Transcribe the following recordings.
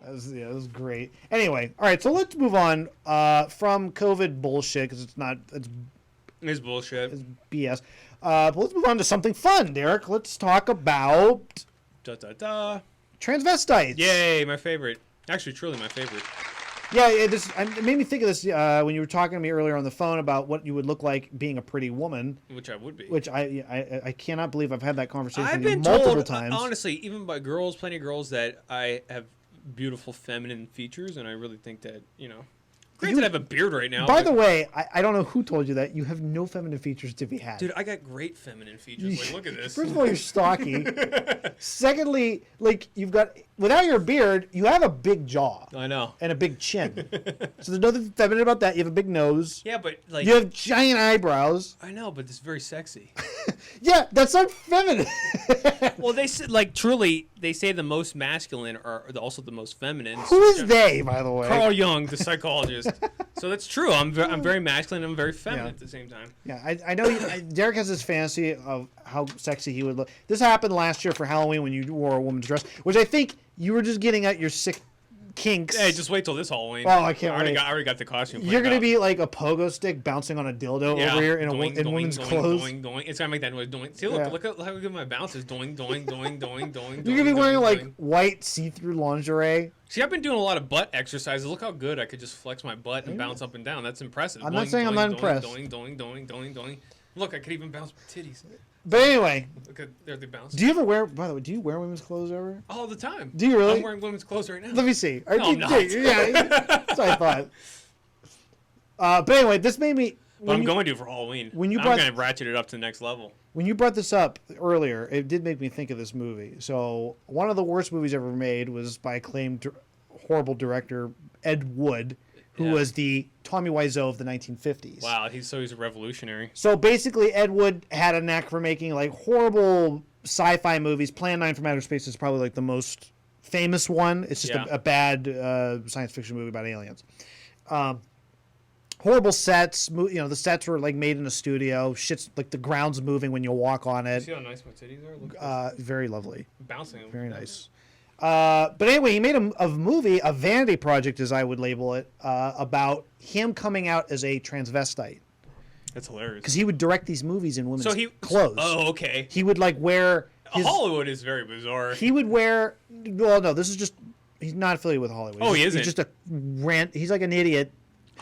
It was great. Anyway, all right, so let's move on from COVID bullshit because It's bullshit. It's BS. But let's move on to something fun, Derek. Let's talk about transvestites. Yay, my favorite. Actually, truly my favorite. Yeah, it made me think of this when you were talking to me earlier on the phone about what you would look like being a pretty woman. Which I would be. Which I cannot believe I've had that conversation I've been multiple told, times. honestly, even by girls, plenty of girls, that I have beautiful feminine features, and I really think that, granted I have a beard right now. By the way, I don't know who told you that. You have no feminine features to be had. Dude, I got great feminine features. Like, look at this. First of all, you're stocky. Secondly, like, without your beard, you have a big jaw. I know. And a big chin. So there's nothing feminine about that. You have a big nose. Yeah, but like... You have giant eyebrows. I know, but it's very sexy. Yeah, that's not feminine. Well, they say, like, truly, they say the most masculine are also the most feminine. Who is they, by the way? Carl Jung, the psychologist. So that's true. I'm very masculine and I'm very feminine at the same time. Yeah, I know Derek has this fantasy of how sexy he would look. This happened last year for Halloween when you wore a woman's dress, which I think you were just getting at your sick kinks. Hey, just wait till this Halloween. Oh, I can't wait. I already got the costume. You're going to be like a pogo stick bouncing on a dildo over here in women's clothes. Doing, doing. It's going to make that noise. Doing. See, look at how good my bounce is. Doing. You're going to be wearing like white see-through lingerie. See, I've been doing a lot of butt exercises. Look how good I could just flex my butt and bounce up and down. That's impressive. I'm not saying I'm not impressed. Doing. Look, I could even bounce my titties. But anyway, look at there they bounce. Do you ever wear? By the way, do you wear women's clothes ever? All the time. Do you really? I'm wearing women's clothes right now. Let me see. No, I'm not. Yeah, that's what I thought. But anyway, this made me. I'm going to for Halloween. I'm going to ratchet it up to the next level. When you brought this up earlier, it did make me think of this movie. So one of the worst movies ever made was by acclaimed horrible director Ed Wood, who was the Tommy Wiseau of the 1950s. Wow, he's a revolutionary. So basically, Ed Wood had a knack for making like horrible sci-fi movies. Plan 9 from Outer Space is probably like the most famous one. It's just a bad science fiction movie about aliens. Horrible sets. The sets were like made in a studio. Shit's like the ground's moving when you walk on it. See how nice my titties are? Look very lovely. Bouncing them. Very nice. But anyway, he made a movie, a vanity project, as I would label it, about him coming out as a transvestite. That's hilarious. Because he would direct these movies in women's clothes. Oh, okay. He would like wear. Hollywood is very bizarre. He would wear. Well, no, this is just. He's not affiliated with Hollywood. Oh, he isn't. He's just a rant. He's like an idiot.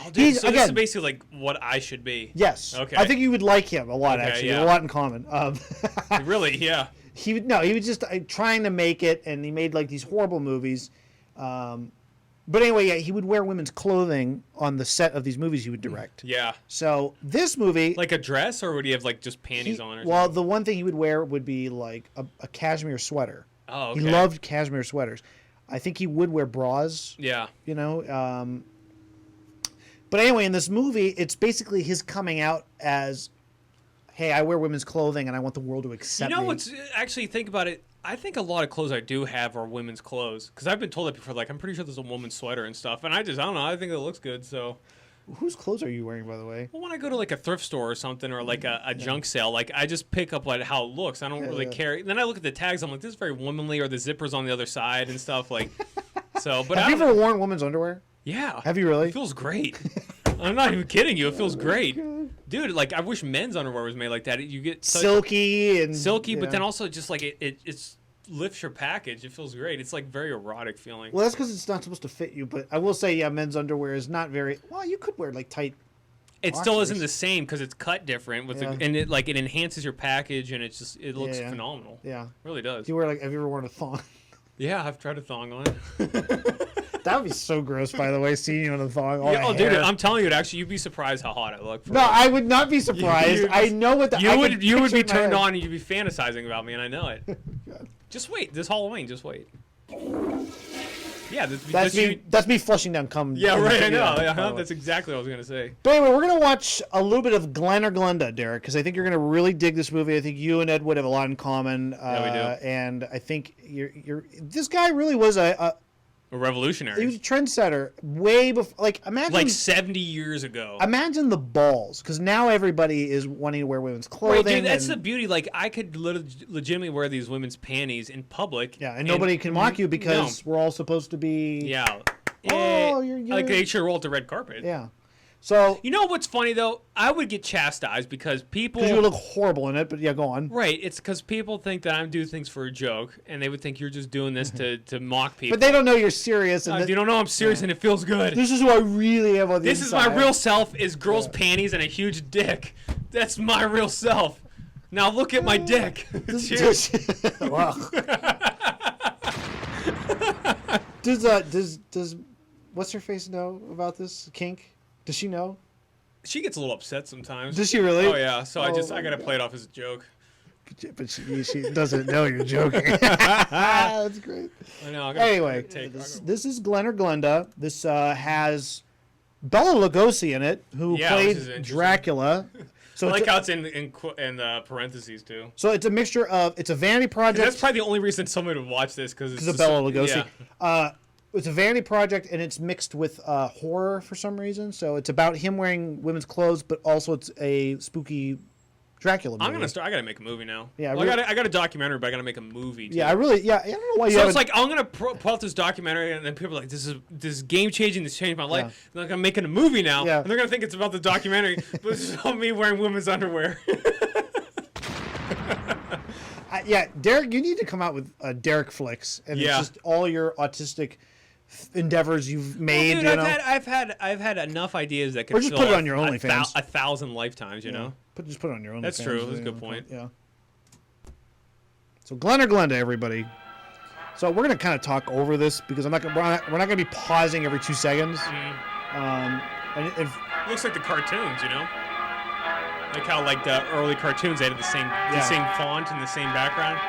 Oh, dude, so this is basically like what I should be. Yes. Okay. I think you would like him a lot. Actually, a lot in common. Really? Yeah. He was just trying to make it, and he made like these horrible movies. But anyway, he would wear women's clothing on the set of these movies he would direct. Yeah. So this movie, like a dress, or would he have like just panties on? Well, the one thing he would wear would be like a cashmere sweater. Oh, okay. He loved cashmere sweaters. I think he would wear bras. Yeah. But anyway, in this movie, it's basically his coming out as, hey, I wear women's clothing and I want the world to accept me. You know what's actually, think about it, I think a lot of clothes I do have are women's clothes. Because I've been told that before, like, I'm pretty sure there's a woman's sweater and stuff. And I don't know, I think it looks good, so. Whose clothes are you wearing, by the way? Well, when I go to, like, a thrift store or something, or, like, a junk sale, like, I just pick up how it looks. I don't really care. Then I look at the tags, I'm like, this is very womanly, or the zipper's on the other side and stuff, like. So, but have you ever worn women's underwear? Yeah. Have you really? It feels great. I'm not even kidding you. It feels great. Dude, like, I wish men's underwear was made like that. You get silky, but then also just, like, it's lifts your package. It feels great. It's, like, very erotic feeling. Well, that's because it's not supposed to fit you, but I will say, yeah, men's underwear is not very... Well, you could wear, like, tight It boxers. Still isn't the same because it's cut different, with and it enhances your package, and it looks phenomenal. Yeah. It really does. Do you wear, like, have you ever worn a thong? Yeah, I've tried a thong on. That would be so gross, by the way, seeing you in a thong. Dude, I'm telling you, actually, you'd be surprised how hot I look. I would not be surprised. I know what the... You would be turned on, and you'd be fantasizing about me, and I know it. Just wait. This Halloween, just wait. Yeah, that's me flushing down cum. Yeah, right, I know. That's exactly what I was going to say. But anyway, we're going to watch a little bit of Glen or Glenda, Derek, because I think you're going to really dig this movie. I think you and Ed Wood have a lot in common. Yeah, we do. And I think this guy really was a A revolutionary. He was a trendsetter way before. Like imagine like 70 years ago. Imagine the balls, because now everybody is wanting to wear women's clothing. Right, dude, that's the beauty. Like I could legitimately wear these women's panties in public. Yeah, and nobody can mock you because we're all supposed to be. Yeah. Oh, you're like they should roll the red carpet. Yeah. So you know what's funny though? I would get chastised because people. Because you look horrible in it, but yeah, go on. Right, it's because people think that I'm doing things for a joke, and they would think you're just doing this to mock people. But they don't know you're serious. And you don't know I'm serious, and it feels good. This is who I really am on the This inside. is my real self: is girls' panties and a huge dick. That's my real self. Now look at my dick. Cheers. Wow. Does what's her face know about this kink? Does she know? She gets a little upset sometimes. Does she really? Oh yeah. So I gotta play it off as a joke. But she doesn't know you're joking. That's great. I know. Anyway, this is Glen or Glenda. This has Bela Lugosi in it, who played Dracula. So I like how it's in parentheses too. So it's a mixture of it's a vanity project. That's probably the only reason somebody would watch this because of Bela Lugosi. Yeah. It's a vanity project, and it's mixed with horror for some reason. So it's about him wearing women's clothes, but also it's a spooky Dracula movie. I gotta make a movie now. Yeah, well, I got a documentary, but I gotta make a movie too. Yeah, I don't know why you. So it's like I'm gonna pull out this documentary, and then people are like, "This is game changing. This changed my life." Yeah. Like I'm making a movie now, and they're gonna think it's about the documentary, but it's about me wearing women's underwear. Yeah, Derek, you need to come out with Derek flicks, and it's just all your autistic endeavors you've made. Well, dude, I've had enough ideas that could. Or just put it on your OnlyFans. 1,000 lifetimes, you know. Just put it on your OnlyFans. That's true. That's a good point. Yeah. So Glen or Glenda, everybody. So we're gonna kind of talk over this because we're not gonna be pausing every 2 seconds. And it looks like the cartoons, you know. Like how the early cartoons they had the same font and the same background.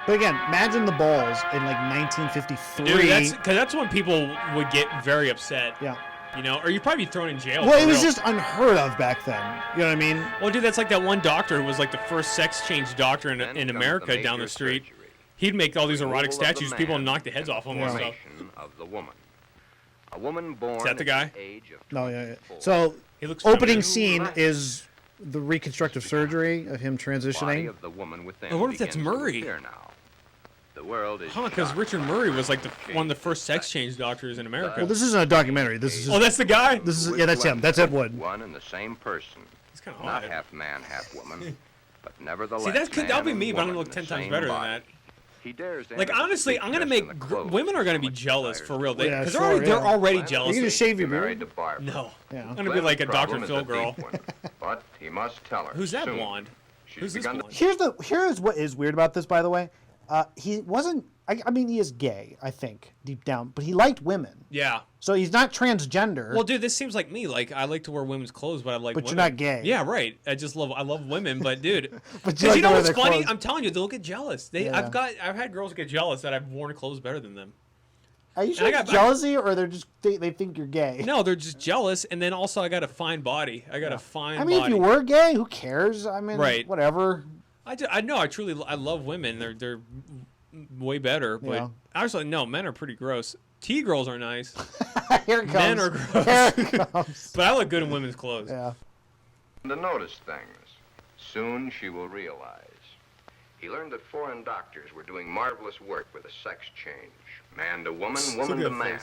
But again, imagine the balls in 1953. Dude, that's when people would get very upset. Yeah. You know, or you'd probably be thrown in jail. Well, it was just unheard of back then. You know what I mean? Well, dude, that's like that one doctor who was like the first sex change doctor in America down the street. He'd make all these erotic statues. People would knock the heads off them and stuff. Of the woman. A woman born is that the guy? No, yeah. So, opening scene is the reconstructive surgery of him transitioning. Of the woman I wonder if that's Murray. The world is because Richard Murray was like one of the first sex change doctors in America. Well, this isn't a documentary. This is that's the guy. This is that's him. That's Ed Wood. One and the same person. He's kind of not half man, half woman, but nevertheless. See, that'll be me, but I'm gonna look 10 times better than that. He dares. Like honestly, I'm gonna make women are gonna be jealous for real. Because they're already jealous. You gonna shave your beard? No. Yeah. I'm gonna be like a Dr. Phil girl. But he must tell her. Who's that blonde? Who's this blonde? Here's what is weird about this, by the way. He wasn't. I mean, he is gay, I think, deep down, but he liked women. Yeah. So he's not transgender. Well, dude, this seems like me. Like I like to wear women's clothes, but I like. But women. You're not gay. Yeah, right. I love women, but dude, but you know what's funny? Clothes. I'm telling you, they'll get jealous. I've had girls get jealous that I've worn clothes better than them. Are you sure it's jealousy, or they're just they think you're gay? No, they're just jealous, and then also I got a fine body. I got a fine. I mean, body. if you were gay, who cares? I mean, whatever. I know. I love women. They're way better, but actually no, men are pretty gross. T-girls are nice. Here it comes. Men are gross. Here it comes. But I look good in women's clothes. Yeah. To notice things. Soon she will realize. He learned that foreign doctors were doing marvelous work with a sex change. Man to woman, woman to man.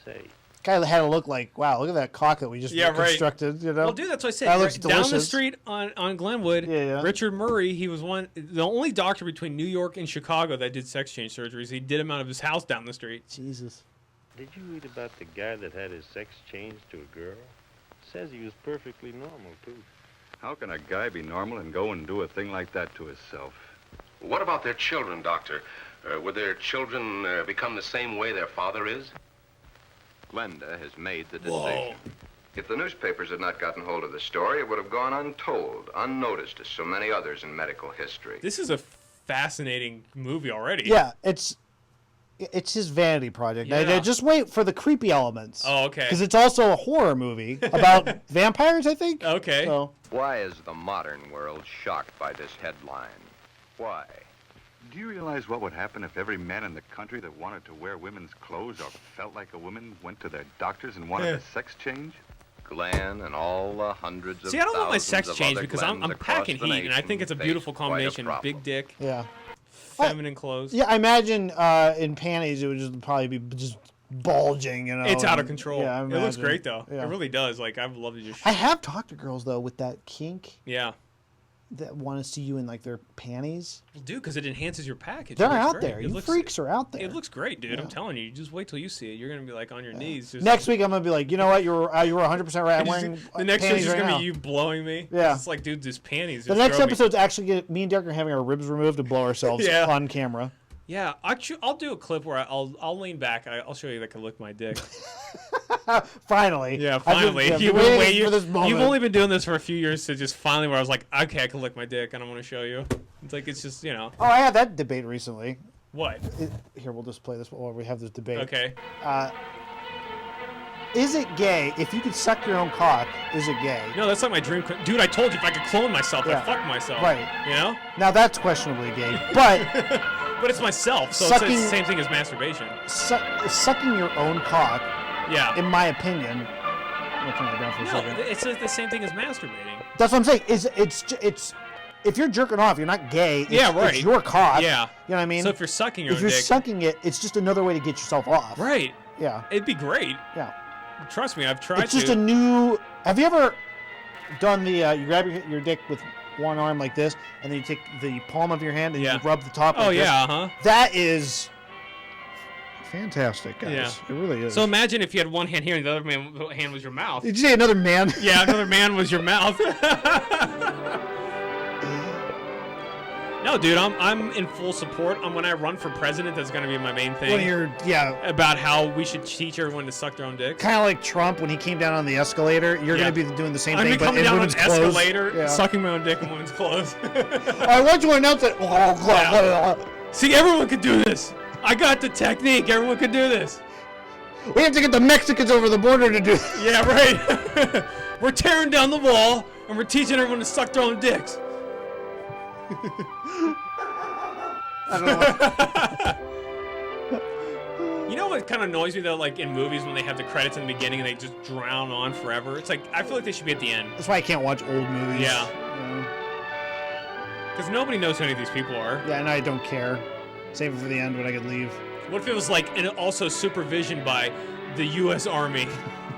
Say. Kind of had to look like, wow, look at that cock that we just constructed, you know? Well, dude, that's what I said. That looks delicious. Down the street on Glenwood, Richard Murray, he was the only doctor between New York and Chicago that did sex change surgeries. He did them out of his house down the street. Jesus. Did you read about the guy that had his sex changed to a girl? Says he was perfectly normal, too. How can a guy be normal and go and do a thing like that to himself? What about their children, Doctor? Would their children become the same way their father is? Glenda has made the decision. Whoa. If the newspapers had not gotten hold of the story, it would have gone untold, unnoticed as so many others in medical history. This is a fascinating movie already. Yeah, it's his vanity project. Yeah. Now, just wait for the creepy elements. Oh, okay. Because it's also a horror movie about vampires, I think. Okay. So. Why is the modern world shocked by this headline? Why? Do you realize what would happen if every man in the country that wanted to wear women's clothes or felt like a woman went to their doctors and wanted a sex change? Glen and all the hundreds of See, I don't want my thousands sex of changed other because I'm Glens across packing the heat, and I think nation it's a face beautiful quite a combination. problem. Big dick, Yeah. feminine clothes. Yeah, I imagine in panties it would just probably be just bulging, you know. It's out of and- control. Yeah, I It looks imagine. great though. Yeah. It really does. Like I'd love to just. I have talked to girls though with that kink Yeah, that want to see you in like their panties. well, dude, because it enhances your package. They're It looks out great. there. It You looks, freaks are out there. It looks great, dude. I'm Yeah. telling you. You just wait till you see it. You're gonna be like on your knees. Just, Next week I'm gonna be like, you know what? You were 100% right. I'm wearing the next show's panties just right gonna now. be you blowing me. Yeah. It's like, dude, these panties. The just next throw me. episode's actually me and Derek are having our ribs removed to blow ourselves Yeah. on camera. Yeah, I'll do a clip where I'll lean back. I'll show you that I can lick my dick. Finally. Yeah, I've been- finally. I've You've been been waiting for this moment. You've only been doing this for a few years, so just finally where I was like, okay, I can lick my dick, and I want to show you. It's like it's just Oh, I had that debate recently. what? Here, we'll just play this while we have this debate. Okay. Is it gay if you could suck your own cock? Is it gay? No, that's like my dream. Dude, I told you if I could clone myself, Yeah. I'd fuck myself. Right. You know? Now that's questionably gay, but But it's myself, so Sucking- it's the same thing as masturbation. sucking your own cock, Yeah. in my opinion, I'm gonna turn it down for a No, second. it's the same thing as masturbating. That's what I'm saying. It's if you're jerking off, you're not gay. It's, Yeah, right. It's your cock. Yeah. You know what I mean? So if you're sucking your if own you're dick, sucking it, it's just another way to get yourself off. right? Yeah. It'd be great. Yeah. Trust me, I've tried It's just to. a new. Have you ever done the? You grab your dick with one arm like this, and then you take the palm of your hand and Yeah. you rub the top. Oh like this. yeah, huh? That is fantastic, guys. Yeah. It really is. So imagine if you had one hand here and the other hand was your mouth. Did you say another man? Yeah, another man was your mouth. No, dude, I'm in full support. When I run for president, that's gonna be my main thing. When you're About how we should teach everyone to suck their own dicks. kind of like Trump when he came down on the escalator. You're Yeah. going to be doing the same I'm thing, gonna but come in down on women's an clothes. escalator, Yeah. sucking my own dick in women's clothes. I want you to announce it. See, everyone could do this. I got the technique. Everyone could do this. We have to get the Mexicans over the border to do this. Yeah, right. We're tearing down the wall and we're teaching everyone to suck their own dicks. I don't know. You know what kind of annoys me though, like in movies when they have the credits in the beginning and they just drown on forever? It's like, I feel like they should be at the end. That's why I can't watch old movies. Yeah. You know? Because nobody knows who any of these people are. Yeah, and I don't care. Save it for the end when I could leave. What if it was like, and also supervision by the U.S. Army?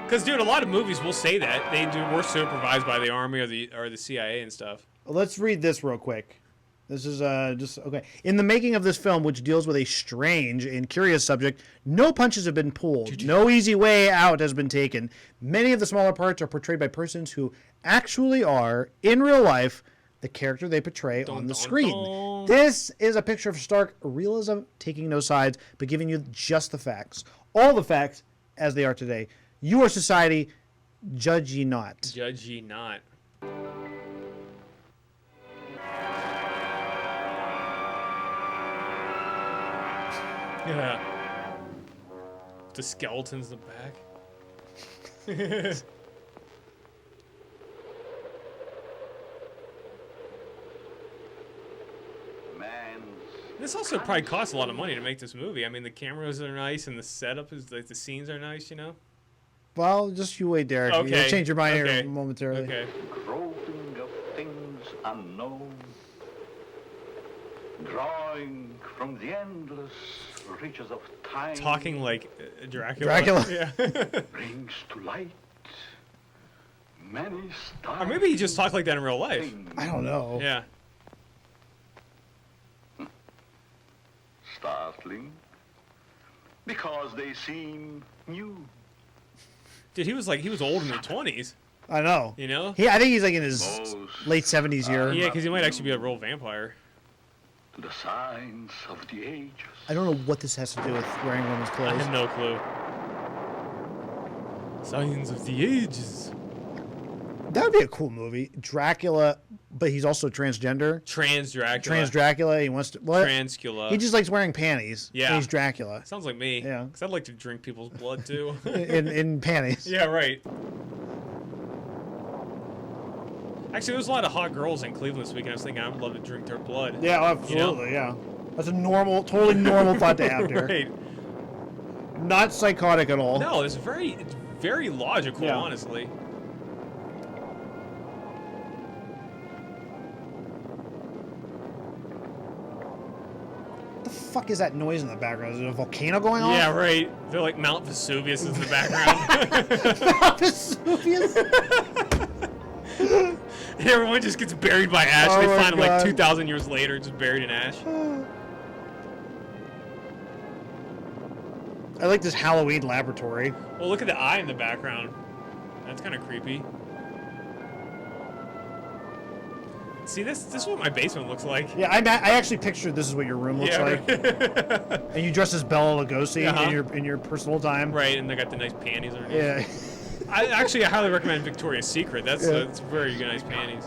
Because, dude, a lot of movies will say that. We're supervised by the Army or the CIA and stuff. Well, let's read this real quick. This is just okay. In the making of this film, which deals with a strange and curious subject, no punches have been pulled. No easy way out has been taken. Many of the smaller parts are portrayed by persons who actually are, in real life, the character they portray on the screen. dun. This is a picture of stark realism, taking no sides, but giving you just the facts. All the facts as they are today. Your society, judge ye not. Judge ye not. Yeah. The skeletons in the back. This also probably costs a lot of money to make this movie. I mean, the cameras are nice and the setup is like the scenes are nice, you know? Well, just you wait, Derek. Okay. You'll change your mind Okay. here momentarily. Okay. Groping of things unknown, drawing from the endless reaches of time, Talking like Dracula. Dracula. Yeah. brings to light many stars. Or maybe he just talked like that in real life. I don't know. Yeah. Startling, because they seem new. Dude, he was old in the 20s, I know. you know? I think he's like in his Most late 70s year. Yeah, because he might actually be a real vampire. to the signs of the ages. I don't know what this has to do with wearing women's I clothes. have no clue. Signs of the ages. That would be a cool movie. Dracula, but he's also transgender. Trans Dracula. Trans Dracula. He wants to. What? Transcula. He just likes wearing panties. Yeah. And he's Dracula. Sounds like me. Yeah. Because I'd like to drink people's blood too. in panties. Yeah, right. Actually, there was a lot of hot girls in Cleveland this weekend. I was thinking I would love to drink their blood. Yeah, You know? absolutely. Yeah. That's a normal, totally normal thought to have there. Right. Not psychotic at all. No, it's very logical, Yeah. honestly. What the fuck is that noise in the background? Is it a volcano going on? Yeah, right. They're like Mount Vesuvius is in the background. Vesuvius? And everyone just gets buried by ash. Oh They my find them like God. 2,000 years later, just buried in ash. I like this Halloween laboratory. Well, look at the eye in the background. That's kind of creepy. See, this is what my basement looks like. Yeah, I actually pictured this is what your room looks like. Right. And you dress as Bela Lugosi Uh-huh. in your personal time. Right, and they got the nice panties underneath. Yeah. I highly recommend Victoria's Secret. That's very nice panties.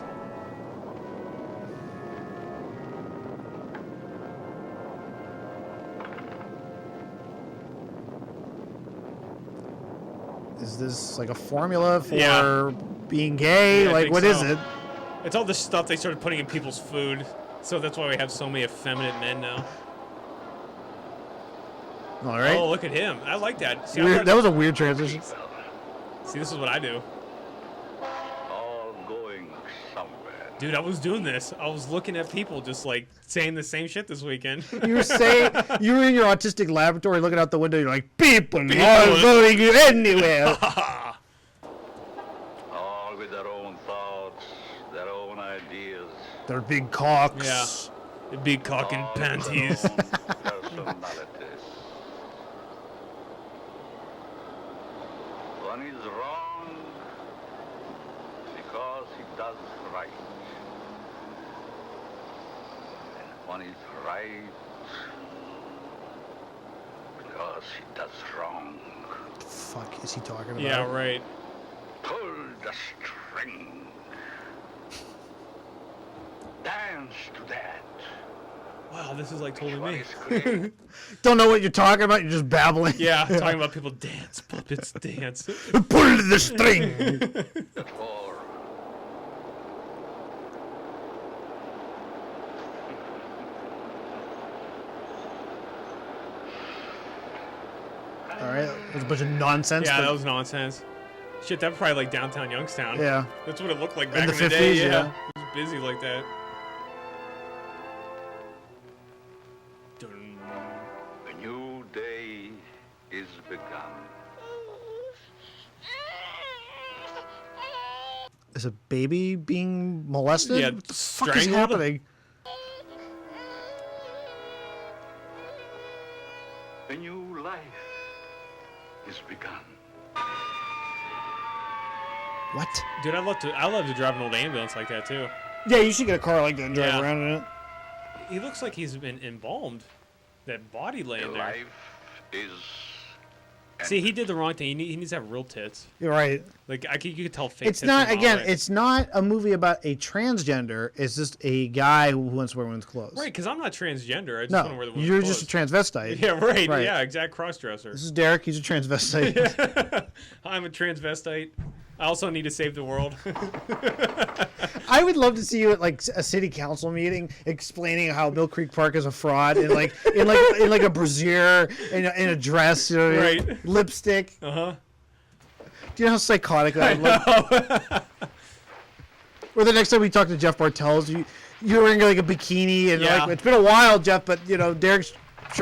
Is this like a formula for Yeah. being gay? Yeah, I like, think what is so. it? It's all the stuff they started putting in people's food. So that's why we have so many effeminate men now. All right. Oh, look at him. I like that. See, That was a weird transition. See, this is what I do. All going somewhere. Dude, I was doing this. I was looking at people just like saying the same shit this weekend. You were saying you were in your autistic laboratory looking out the window. You're like, people are People. voting you anywhere. All with their own thoughts, their own ideas. They're big cocks. Yeah. The big cock and all panties. with their own personalities. One is wrong because he does right. And one is right because he does wrong. What the fuck is he talking about? Yeah, right. Pull the string. Dance to that. Wow, this is like totally One me. is great. Don't know what you're talking about. You're just babbling. Yeah, talking about people dance, puppets dance. Pull the string. The four. All right. There's a bunch of nonsense. Yeah, but- that was nonsense. Shit, that was probably like downtown Youngstown. Yeah. That's what it looked like In back the in the day. 50s, Yeah. yeah. It was busy like that. Dun. A new day is begun. Is a baby being molested? Yeah, What the fuck is strangled? happening? A new life is begun. What? Dude, I love to drive an old ambulance like that too. Yeah, you should get a car like that and drive Yeah. around in it. He looks like he's been embalmed. That body A laying there. life is. See, he did the wrong thing. He needs to have real tits. You're right. Like you could tell fake It's tits not from a again. mile away. It's not a movie about a transgender. It's just a guy who wants to wear women's clothes. Right, because I'm not transgender. I just want to No, wear the women's you're clothes. just a transvestite. Yeah, right. Right. Yeah, exact cross-dresser. This is Derek. He's a transvestite. I'm a transvestite. I also need to save the world. I would love to see you at like a city council meeting explaining how Mill Creek Park is a fraud and like in like a brassiere in a dress, you know, Right. lipstick. Uh-huh. Do you know how psychotic that would look? Or the next time we talk to Jeff Bartels, you're wearing like a bikini and Yeah. like it's been a while, Jeff, but you know Derek's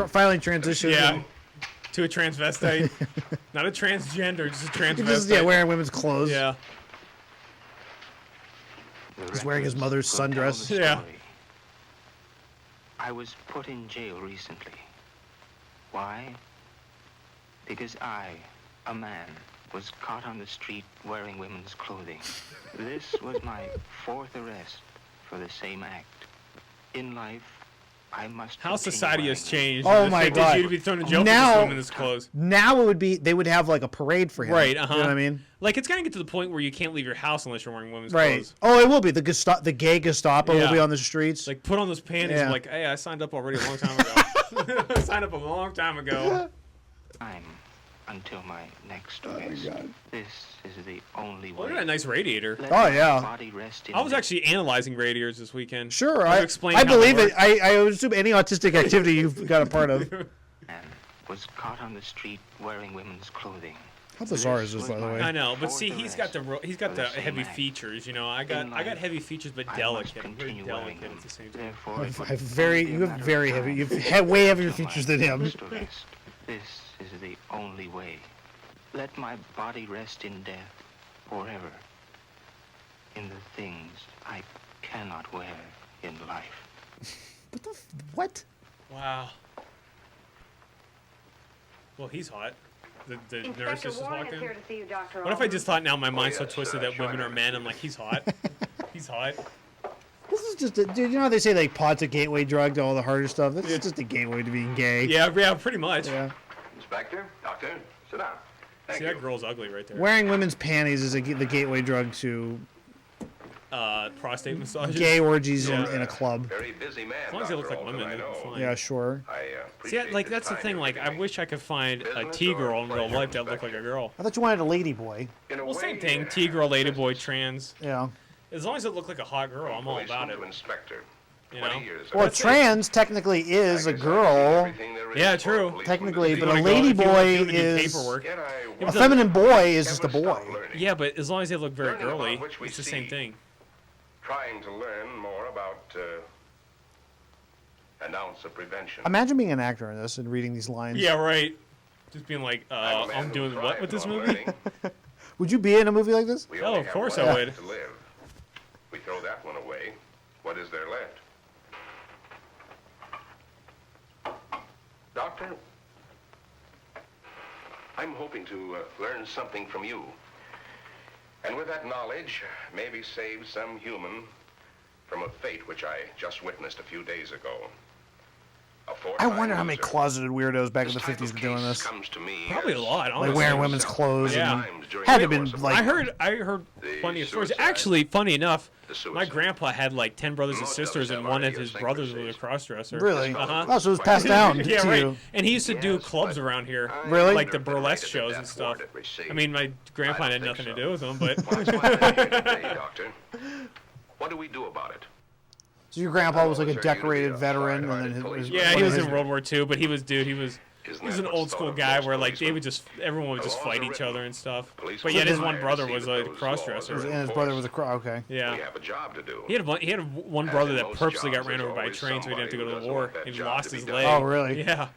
finally transitioned. Yeah. and To a transvestite. Not a transgender, just a transvestite. he's just wearing women's clothes. Yeah. He's wearing his mother's sundress. Yeah. I was put in jail recently. Why? Because I, a man, was caught on the street wearing women's clothing. This was my fourth arrest for the same act. In life, I must. How continue society has wearing changed. Oh The my fact God. that you'd be thrown in jail for Now- just women in his clothes. Now it would be they would have like a parade for him. Right, uh-huh. You know what I mean? Like, it's going to get to the point where you can't leave your house unless you're wearing women's Right. clothes. Oh, it will be the gay Gestapo will Yeah. be on the streets. Like, put on those panties Yeah. and like, hey, I signed up already a long time ago. I signed up a long time ago. time. until my next Oh my rest. God. This is the only way. Look at that nice radiator. Let Oh, my yeah. body rest in I was death. actually analyzing radiators this weekend. Sure, I I explain how they believe it. work. I would assume any autistic activity you've got a part of. Man was caught on the street wearing women's clothing. How bizarre is this, by the way? I know, but For see, the he's got the rest he's got of the the same heavy act. features. You know, I In got life, heavy features, but I delicate. must I'm very continue wearing delicate them. at the same time. Therefore, it would I've very, only be a you have matter of very heavy. time You've had way heavier until my features than him. next rest. This is the only way. Let my body rest in death forever. In the things I cannot wear in life. What? Wow. Well, he's hot. The nurse just walked in. here to see you, Dr. What if I just thought now my mind's so yes, twisted that women sure. are men? I'm like, he's hot. He's hot. This is just, dude, you know how they say like pot's a gateway drug to all the harder stuff? This is just a gateway to being gay. Yeah, pretty much. Yeah. Inspector, doctor, sit down. Thank See, you. that girl's ugly right there. Wearing women's panties is the gateway drug to Prostate massages. gay orgies in a club. Very busy man. As long as they look Dr. like Alton, women, I they'll be know. fine. Yeah, sure. I See, appreciate like this that's the time thing. you're Like, I giving me. wish I could find a Business T-girl or in real pleasure, life that looked like a Inspector? girl. I thought you wanted a lady boy. In a Well, same way, thing. T-girl, lady boy, business. trans. Yeah. As long as it looked like a hot girl, I'm all Policeman about it. to inspector. You 20 know? years Well, of trans technically is a I guess I've seen girl. everything there is Yeah, for true. policemen to Technically, do. but If a you wanna lady go- if you wanna boy do is paperwork. Yet I a won't feminine boy is ever just a stop boy. learning. Yeah, but as long as they look very Learning about girly, which we it's the same see. thing. Trying to learn more about an ounce of prevention. Imagine being an actor in this and reading these lines. Yeah, right. Just being like, I'm a man I'm who doing what thrives with this on movie? learning. Would you be in a movie like this? We Oh, only of have course one I life would. to live. We throw that one away. What is there left? Doctor, I'm hoping to learn something from you. And with that knowledge, maybe save some human from a fate which I just witnessed a few days ago. I wonder how many loser. closeted weirdos back in the This type 50s of were doing case this. comes to me Probably as a lot, Like honestly. wearing women's clothes Yeah. and During had to the been course of like I heard The funny stories. suicide. Actually, funny enough, The my suicide. grandpa had like 10 brothers and Most of sisters, us and have one of our his brothers was a idiosyncrasies. crossdresser. Really? Uh-huh. Oh, so it was passed down Yeah, to right. you. And he used to do Yes, clubs but around here. Really? Like the I've been burlesque rated shows death and stuff. warrant received. I mean, my grandpa I had don't nothing think to so. do with them, but Well, that's why I'm here today, Doctor. What do we do about it? So your grandpa was like a Always ready to be decorated a veteran, and then hard-hearted his policeman. yeah, he one of was his- in World War II. But he was Isn't he's that an what's old thought school of guy most where like they policemen? would just everyone would The just laws fight are each written. other and stuff. Policemen But yet his are one brother required was to a see that those crossdresser. laws are And his brother was a okay. Yeah. We have a job to do. He had one As brother in that most purposely got jobs, ran there's over by a always train so he didn't have to go to somebody the who war. doesn't want He that job lost to his be leg. done. Oh, really? Yeah.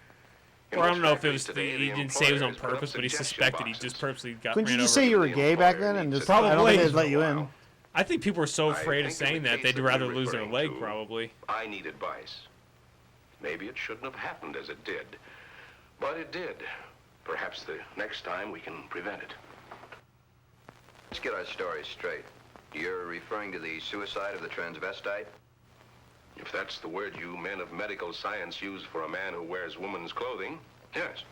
In Or I most don't know if it was factories today, he the didn't say it was on employers put up purpose, but he suggestion suspected he boxes. just purposely got Couldn't you ran just over. say you were The gay back employer then and needs just to I don't Probably. think they'd let you in? I think people were so I afraid of think in saying the that case they'd that rather you're lose their referring leg to, probably. I need advice. Maybe it shouldn't have happened as it did. But it did. Perhaps the next time we can prevent it. Let's get our story straight. You're referring to the suicide of the transvestite? If that's the word you men of medical science use for a man who wears woman's clothing, yes.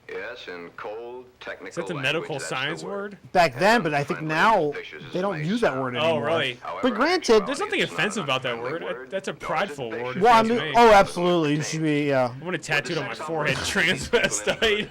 Yes, in cold, technical Is that the language, medical that's the science word? Back then, but I think now they don't use that word Oh, anymore. really? But granted, There's nothing offensive about that word. That's a prideful word. if well, you I ask mean, me. oh, absolutely, it should be. Yeah. I want it tattooed on my forehead, transvestite.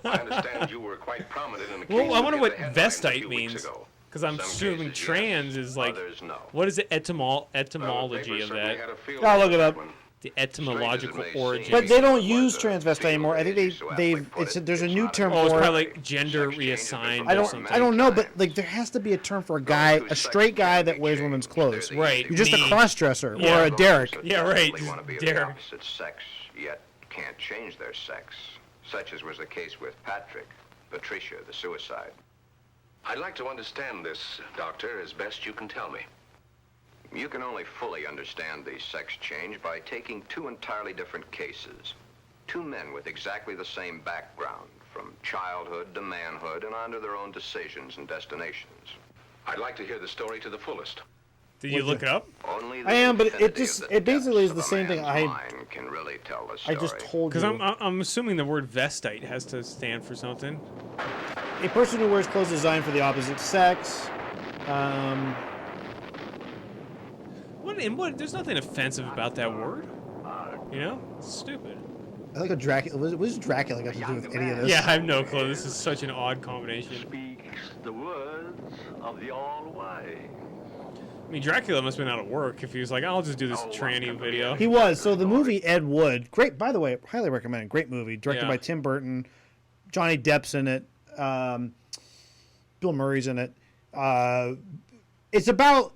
I understand you were quite prominent in the case. Well, I wonder that what hit the headlines a vestite few weeks means. ago. Because I'm Some assuming cases, trans yes. is like, Others, no. what is the Well, the etymology paper of certainly that? had a field I'll look day it up. on that one. The etymological Strange as it may origin. seem. But they don't It use was a transvestite field anymore. I think day, so there's a new term Oh, it's for probably it. like gender Sex change has been reassigned I or don't something. I don't know, but like there has to be a term for a guy, a straight guy that wears women's clothes. Right. You're just a Me. cross-dresser Yeah. or a Derek. Yeah, right. They want to be of Derek. the opposite sex, yet can't change their sex, such as was the case with Patrick, Patricia, the suicide. I'd like to understand this, Doctor, as best you can tell me. You can only fully understand the sex change by taking two entirely different cases. Two men with exactly the same background, from childhood to manhood and on to their own decisions and destinations. I'd like to hear the story to the fullest. Did you look it up? Only the I am, but it infinity just of the it basically is depths the of a same thing. man's mind can really tell the I story. just told you. Because I'm assuming the word vestite has to stand for something. A person who wears clothes designed for the opposite sex. What? There's nothing offensive about that word. You know, it's stupid. I like a Dracula. What does Dracula got to do with any of this? Yeah, I have no clue. This is such an odd combination. Speaks the words of the All-Wise. I mean, Dracula must have been out of work if he was like, I'll just do this tranny video. He was. So the movie Ed Wood, great. By the way, highly recommended. Great movie, directed by Tim Burton. Johnny Depp's in it. Bill Murray's in it. It's about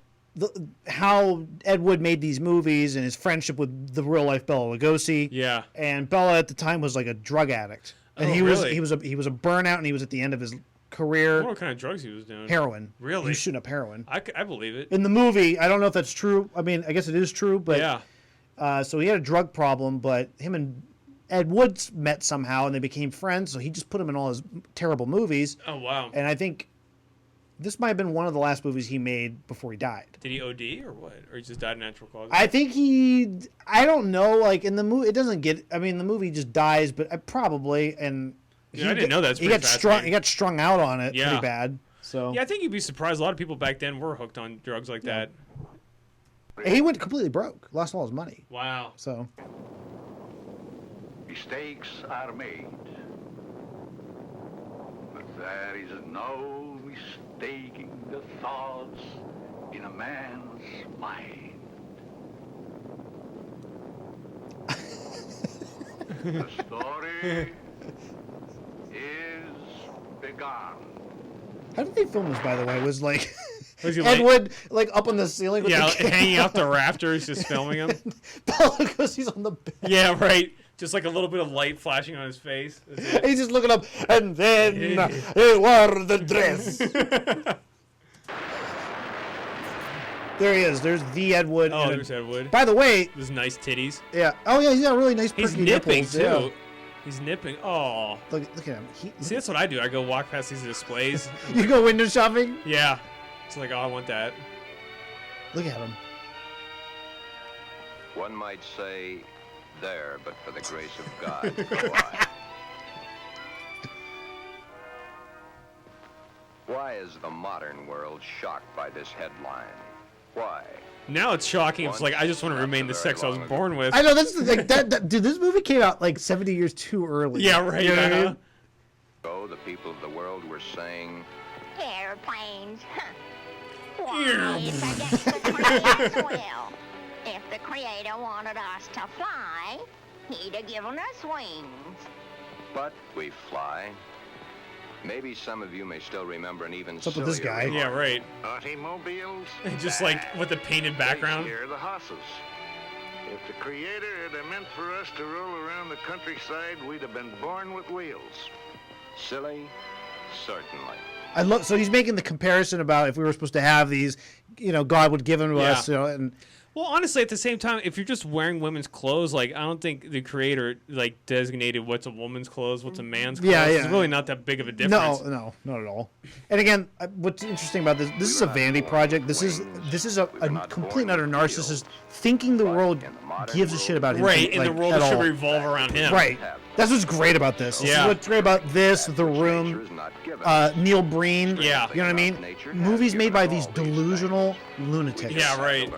how Ed Wood made these movies and his friendship with the real life Bela Lugosi. Yeah. And Bela at the time was like a drug addict, and he was a burnout, and he was at the end of his career. What kind of drugs he was doing? Heroin. Really? He was shooting up heroin. I believe it. In the movie, I don't know if that's true. I mean, I guess it is true, but yeah. So he had a drug problem, but him and Ed Wood met somehow, and they became friends. So he just put him in all his terrible movies. Oh wow! And I think this might have been one of the last movies he made before he died. Did he OD or what? Or he just died of natural causes? I think I don't know. Like in the movie, it doesn't get. I mean, the movie just dies, but probably and. Yeah, I didn't know that. He got strung out on it pretty bad. So yeah, I think you'd be surprised. A lot of people back then were hooked on drugs like that. He went completely broke, lost all his money. Wow. So Mistakes are made, but there is no mistaking the thoughts in a man's mind. The story is begun. how did they film this? By the way, was like Was he Ed Wood like up on the ceiling? With the hanging out the rafters, just filming him. Because he's on the bed. Yeah, right. Just like a little bit of light flashing on his face. He's just looking up, and then he wore the dress. There he is. There's the Ed Wood. Oh, there's Ed Wood. By the way, those nice titties. Yeah. Oh yeah, he's got really nice. He's nipping nipples. too. Yeah. He's nipping. Oh. Look at him. See, that's what I do. I go walk past these displays. You go window shopping? Yeah. It's like, oh, I want that. Look at him. One might say, there, but for the grace of God, go I. Why is the modern world shocked by this headline? Why? Now it's shocking. It's like, I just want to remain the sex I was born with. I know, that's like that. Dude, this movie came out like 70 years too early. Yeah, right. You know what I mean? So the people of the world were saying, airplanes. Why, it's against the Creator's will. If the Creator wanted us to fly, he'd have given us wings. but we fly. Maybe some of you may still remember an even What's up with this guy? Yeah, right. Automobiles. Just like with the painted background. Here are the horses. If the Creator had meant for us to roll around the countryside, we'd have been born with wheels. Silly? Certainly. I love. So he's making the comparison about if we were supposed to have these, God would give them to us, and. Well, honestly, at the same time, if you're just wearing women's clothes, like, I don't think the creator, like, designated what's a woman's clothes, what's a man's clothes. Yeah. It's really not that big of a difference. No, not at all. And again, what's interesting about this is a vanity project. This is a complete and utter narcissist thinking the world gives a shit about him. Right, and the world should revolve around him. Right. That's what's great about this. This is what's great about this, The Room, Neil Breen. Yeah. You know what I mean? Movies made by these delusional lunatics. Yeah, right.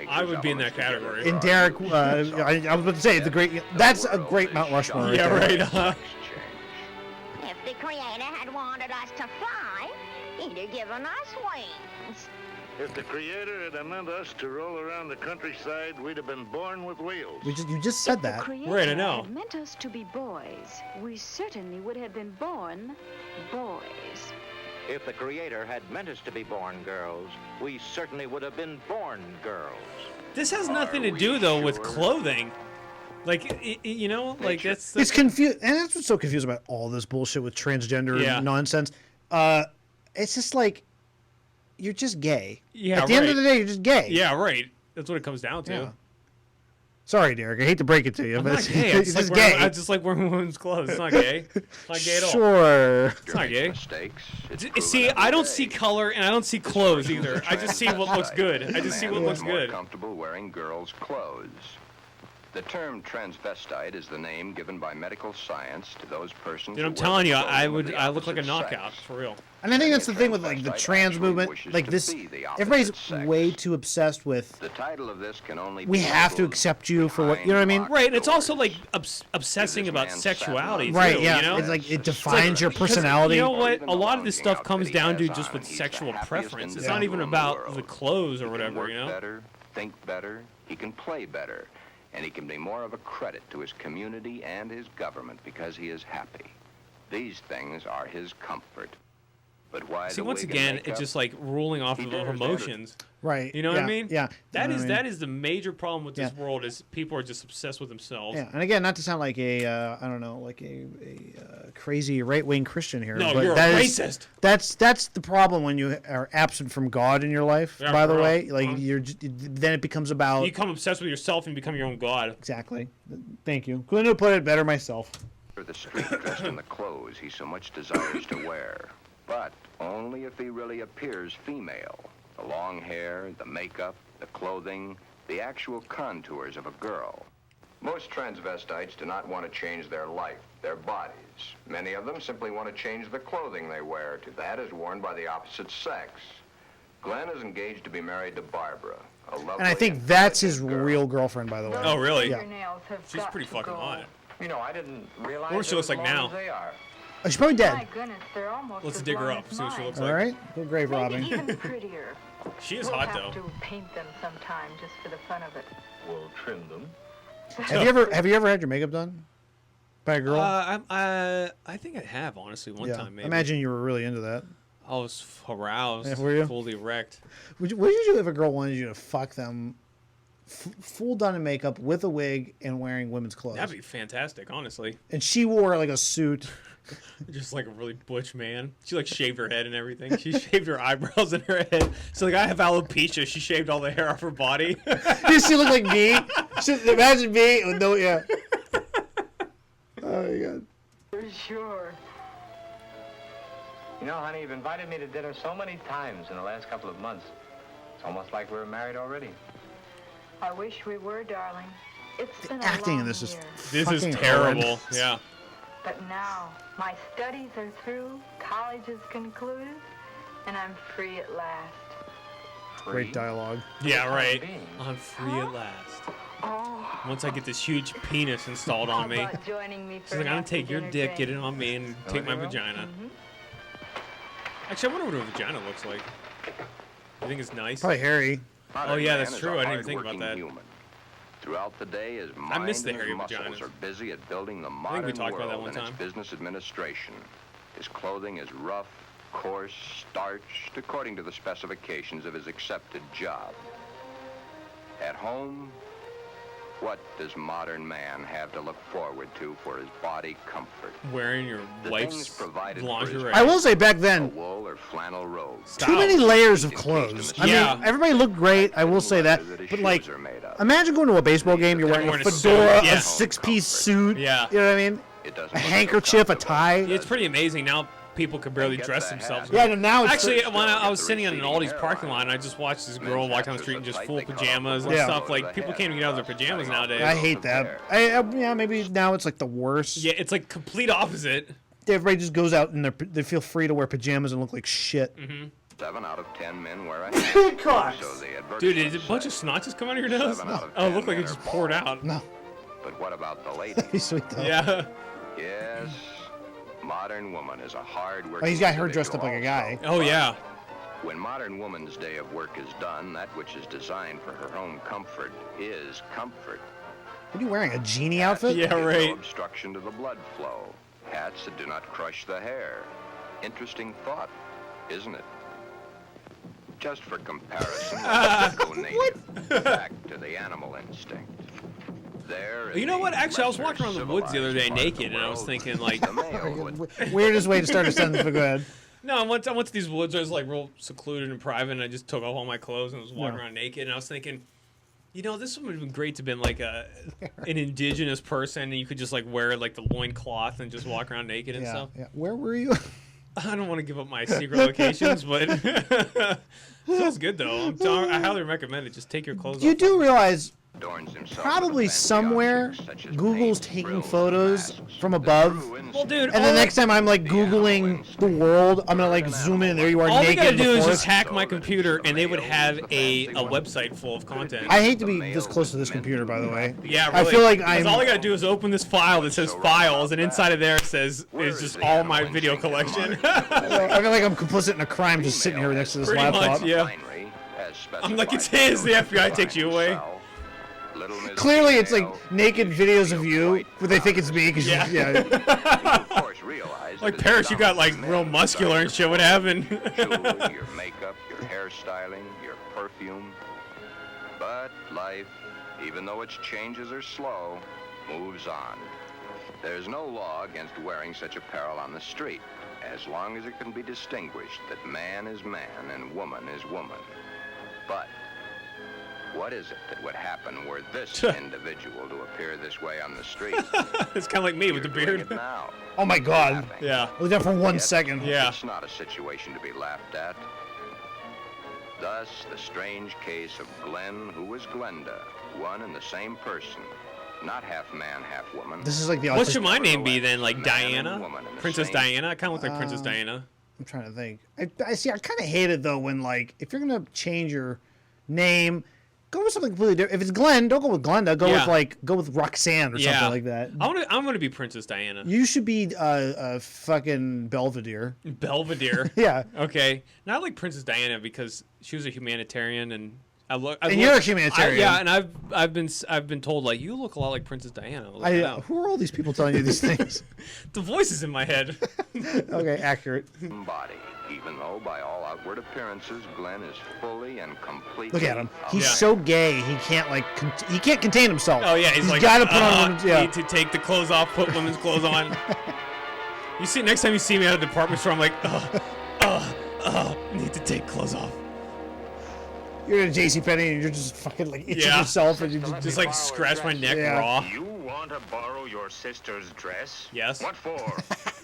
I would be in that category. And Derek, I was about to say, that's a great Mount Rushmore. Yeah, right. If the Creator had wanted us to fly, he'd have given us wings. If the Creator had meant us to roll around the countryside, we'd have been born with wheels. You just said that. Right, I know. Had meant us to be boys, we certainly would have been born boys. If the Creator had meant us to be born girls, we certainly would have been born girls. This has nothing to do, though, with clothing. Like, like, that's... It's confused, and that's what's so confusing about all this bullshit with transgender nonsense. It's just like, you're just gay. Yeah, At the end of the day, you're just gay. Yeah, right. That's what it comes down to. Yeah. Sorry, Derek. I hate to break it to you, but it's gay. It's just gay. I just like wearing women's clothes. It's not gay. It's not gay at all. Sure. It's not gay. See, I don't see color and I don't see clothes either. I just see what looks good. I just see what looks good. Comfortable wearing girls' clothes. The term transvestite is the name given by medical science to those persons. Dude, I'm who wear telling the you, clothing of the I look like a opposite knockout sex. for real. And I think that's the thing with like the trans movement. Like this, everybody's way too obsessed with. The title of this can only We be have to labeled accept you for what you know what I mean. Right, and it's also like obsessing about sexuality, too, Right, yeah. You know? It's like it defines your personality. You know what? A lot of this stuff comes down to just with sexual preference. It's not even about the clothes or whatever, you know? Better, think better, he can play better, and he can be more of a credit to his community and his government because he is happy. These things are his comfort. But why See, the once wig and again, makeup? it's just like ruling off of dares emotions. Right. You know what I yeah, mean? Yeah. That You know is what I mean? that is the major problem with this Yeah. world is people are just obsessed with themselves. Yeah, and again, not to sound like a I don't know, like a crazy right-wing Christian here. No, but you're a that is- racist. That's the problem when you are absent from God in your life. Yeah, by the for real. way, like Uh-huh. then it becomes about You become obsessed with yourself and become your own god. exactly. Thank you. Couldn't have put it better myself. Or the street dressed in the clothes he so much desires to wear, but only if he really appears female. The long hair, the makeup, the clothing, the actual contours of a girl. Most transvestites do not want to change their life, their bodies. Many of them simply want to change the clothing they wear to that is worn by the opposite sex. Glenn is engaged to be married to Barbara, a lovely And I think and that's his intelligent girl. real girlfriend, by the way. Oh, really? Yeah. She's pretty fucking hot. You know, I didn't realize I wonder what she looks like now. they are. Oh, she's probably My dead. goodness, they're almost Let's as dig her long up, as see what she mine. looks All like. right, good grave Maybe robbing. even prettier. She is we'll hot, have though. to paint them sometime just for the fun of it. We'll trim them. Have you ever had your makeup done by a girl? I think I have, honestly, one yeah. time maybe. Imagine you were really into that. I was aroused, Yeah, were you? fully erect. What would you do if a girl wanted you to fuck them, full done in makeup with a wig and wearing women's clothes? That'd be fantastic, honestly. And she wore like a suit. Just like a really butch man. She like shaved her head and everything. She shaved her eyebrows and her head. So like I have alopecia. She shaved all the hair off her body. Does she look like me? Imagine me with no, yeah. Oh my god. For sure. You know, honey, you've invited me to dinner so many times in the last couple of months. It's almost like we're married already. I wish we were, darling. It's been a Acting long in this is year. This is fucking terrible. horrendous. Yeah. But now, my studies are through, college is concluded, and I'm free at last. Great dialogue. Yeah, right. being. I'm free at last. Oh, Once I get this huge penis installed how on me. about joining me for She's like, an I'm gonna take your after-dinner dick, get it drink? on me, and take my you will? vagina. Mhm. Actually, I wonder what a vagina looks like. You think it's nice? Probably hairy. Oh, yeah, that's Man is true. a I didn't even think about hardworking that. Human. Throughout the day, his mind miss the and his hairy muscles vaginas. are busy at building the think modern we talked about that world one and its time. business administration. His clothing is rough, coarse, starched, according to the specifications of his accepted job. At home, what does modern man have to look forward to for his body comfort? Wearing your The wife's things provided for his lingerie. I will say back A then, wool or flannel robe. too many layers of clothes. I Yeah. mean, everybody looked great. I will say that. But like, imagine going to a baseball game. You're wearing a Wearing a suit, fedora, yeah. a six-piece suit. Yeah. You know what I mean? It doesn't A look handkerchief, a uncomfortable. tie. Yeah, it's pretty amazing. Now people can barely Get dress the themselves. hat. Yeah, now it's Actually, Still when I get was the sitting in an receding Aldi's parking hairline. lot, and I just watched this Men's girl walk hats down the are street so in just tight full they cut off pajamas the and Yeah. stuff. bottom Like, of the people head, can't even get out of their thus pajamas cutting off nowadays. the I growth hate of that. hair. Yeah, maybe now it's like the worst. Yeah, it's like complete opposite. Everybody just goes out and they feel free to wear pajamas and look like shit. 7 out of 10 men wear a hat. God. So the Dude, advertisements did a bunch of say. snot just come out of your nose? 7 out of Oh, it 10 looked like it men just are poured bald. out. No, But what about the ladies? that'd be sweet though. Yeah. Yes, modern woman is a hard working. Oh, he's got her dressed up like a guy. Oh, yeah. When modern woman's day of work is done, that which is designed for her own comfort is comfort. What are you wearing? A genie outfit? Yeah, Give right. No obstruction to the blood flow. Hats that do not crush the hair. Interesting thought, isn't it? Just for comparison, let's go native. Back to the animal instinct. There in You know the what? Actually, I was lesser walking around the woods the other day civilized part of naked, the and I was world, thinking, like, the male would Weirdest way to start a sentence, but go ahead. no, I went to these woods. I was like real secluded and private, and I just took off all my clothes and was walking Yeah. around naked. And I was thinking, you know, this would have been great to have been like an indigenous person, and you could just like wear like the loincloth and just walk around naked and Yeah, stuff. yeah. Where were you? I don't want to give up my secret locations, but it feels good though. I highly recommend it. Just take your clothes You off. do realize adorns himself Probably with fancy somewhere objects such as Google's paint, taking frills, photos masks, from the above. true Well, dude, And the next time I'm like Googling the world, I'm gonna like zoom in and there you are all they naked gotta in the do is forest. just hack my computer, and they would have a website full of content. I hate to be this close to this computer, by the way. Yeah, really. I feel like 'Cause I'm. all I gotta do is open this file that says files, and inside of there it says is just all my video collection. I feel like I'm complicit in a crime just sitting here next to this Pretty laptop. much, yeah. I'm like, it's his. The FBI takes you away. Clearly, it's like naked videos of you, but they think it's me because yeah. Like Paris, you got like real muscular and shit. What happened? Your makeup, your hairstyling, your perfume. But life, even though its changes are slow, moves on. There's no law against wearing such apparel on the street, as long as it can be distinguished that man is man and woman is woman. But what is it that would happen were this individual to appear this way on the street? It's kind of like me with the beard. Now. Oh my God. Yeah. I was there for 1 second. Yeah. It's not a situation to be laughed at. Thus, the strange case of Glen, who was Glenda, one and the same person. Not half man, half woman. This is like the. What should my name be then? Like Diana? woman in the Princess same- Diana? I kind of look like Princess Diana. I'm trying to think. I see. I kind of hate it though when like if you're gonna change your name, go with something completely different. If it's Glen, don't go with Glenda. Go with Roxanne or something like that. I'm gonna be Princess Diana. You should be fucking Belvedere. Belvedere. Yeah. Okay. Not like Princess Diana because she was a humanitarian and you're a humanitarian. Yeah, and I've been told like you look a lot like Princess Diana. Who are all these people telling you these things? The voices in my head. Okay, accurate. Body, even though by all outward appearances, Glen is fully and completely. Look at him. He's so gay. He can't like he can't contain himself. Oh yeah, he's like got to put on. Need to take the clothes off, put women's clothes on. You see, next time you see me at a department store, I'm like, need to take clothes off. You're in a JCPenney and you're just fucking like itching yourself and you just like scratch my neck raw. You want to borrow your sister's dress? Yes. What for?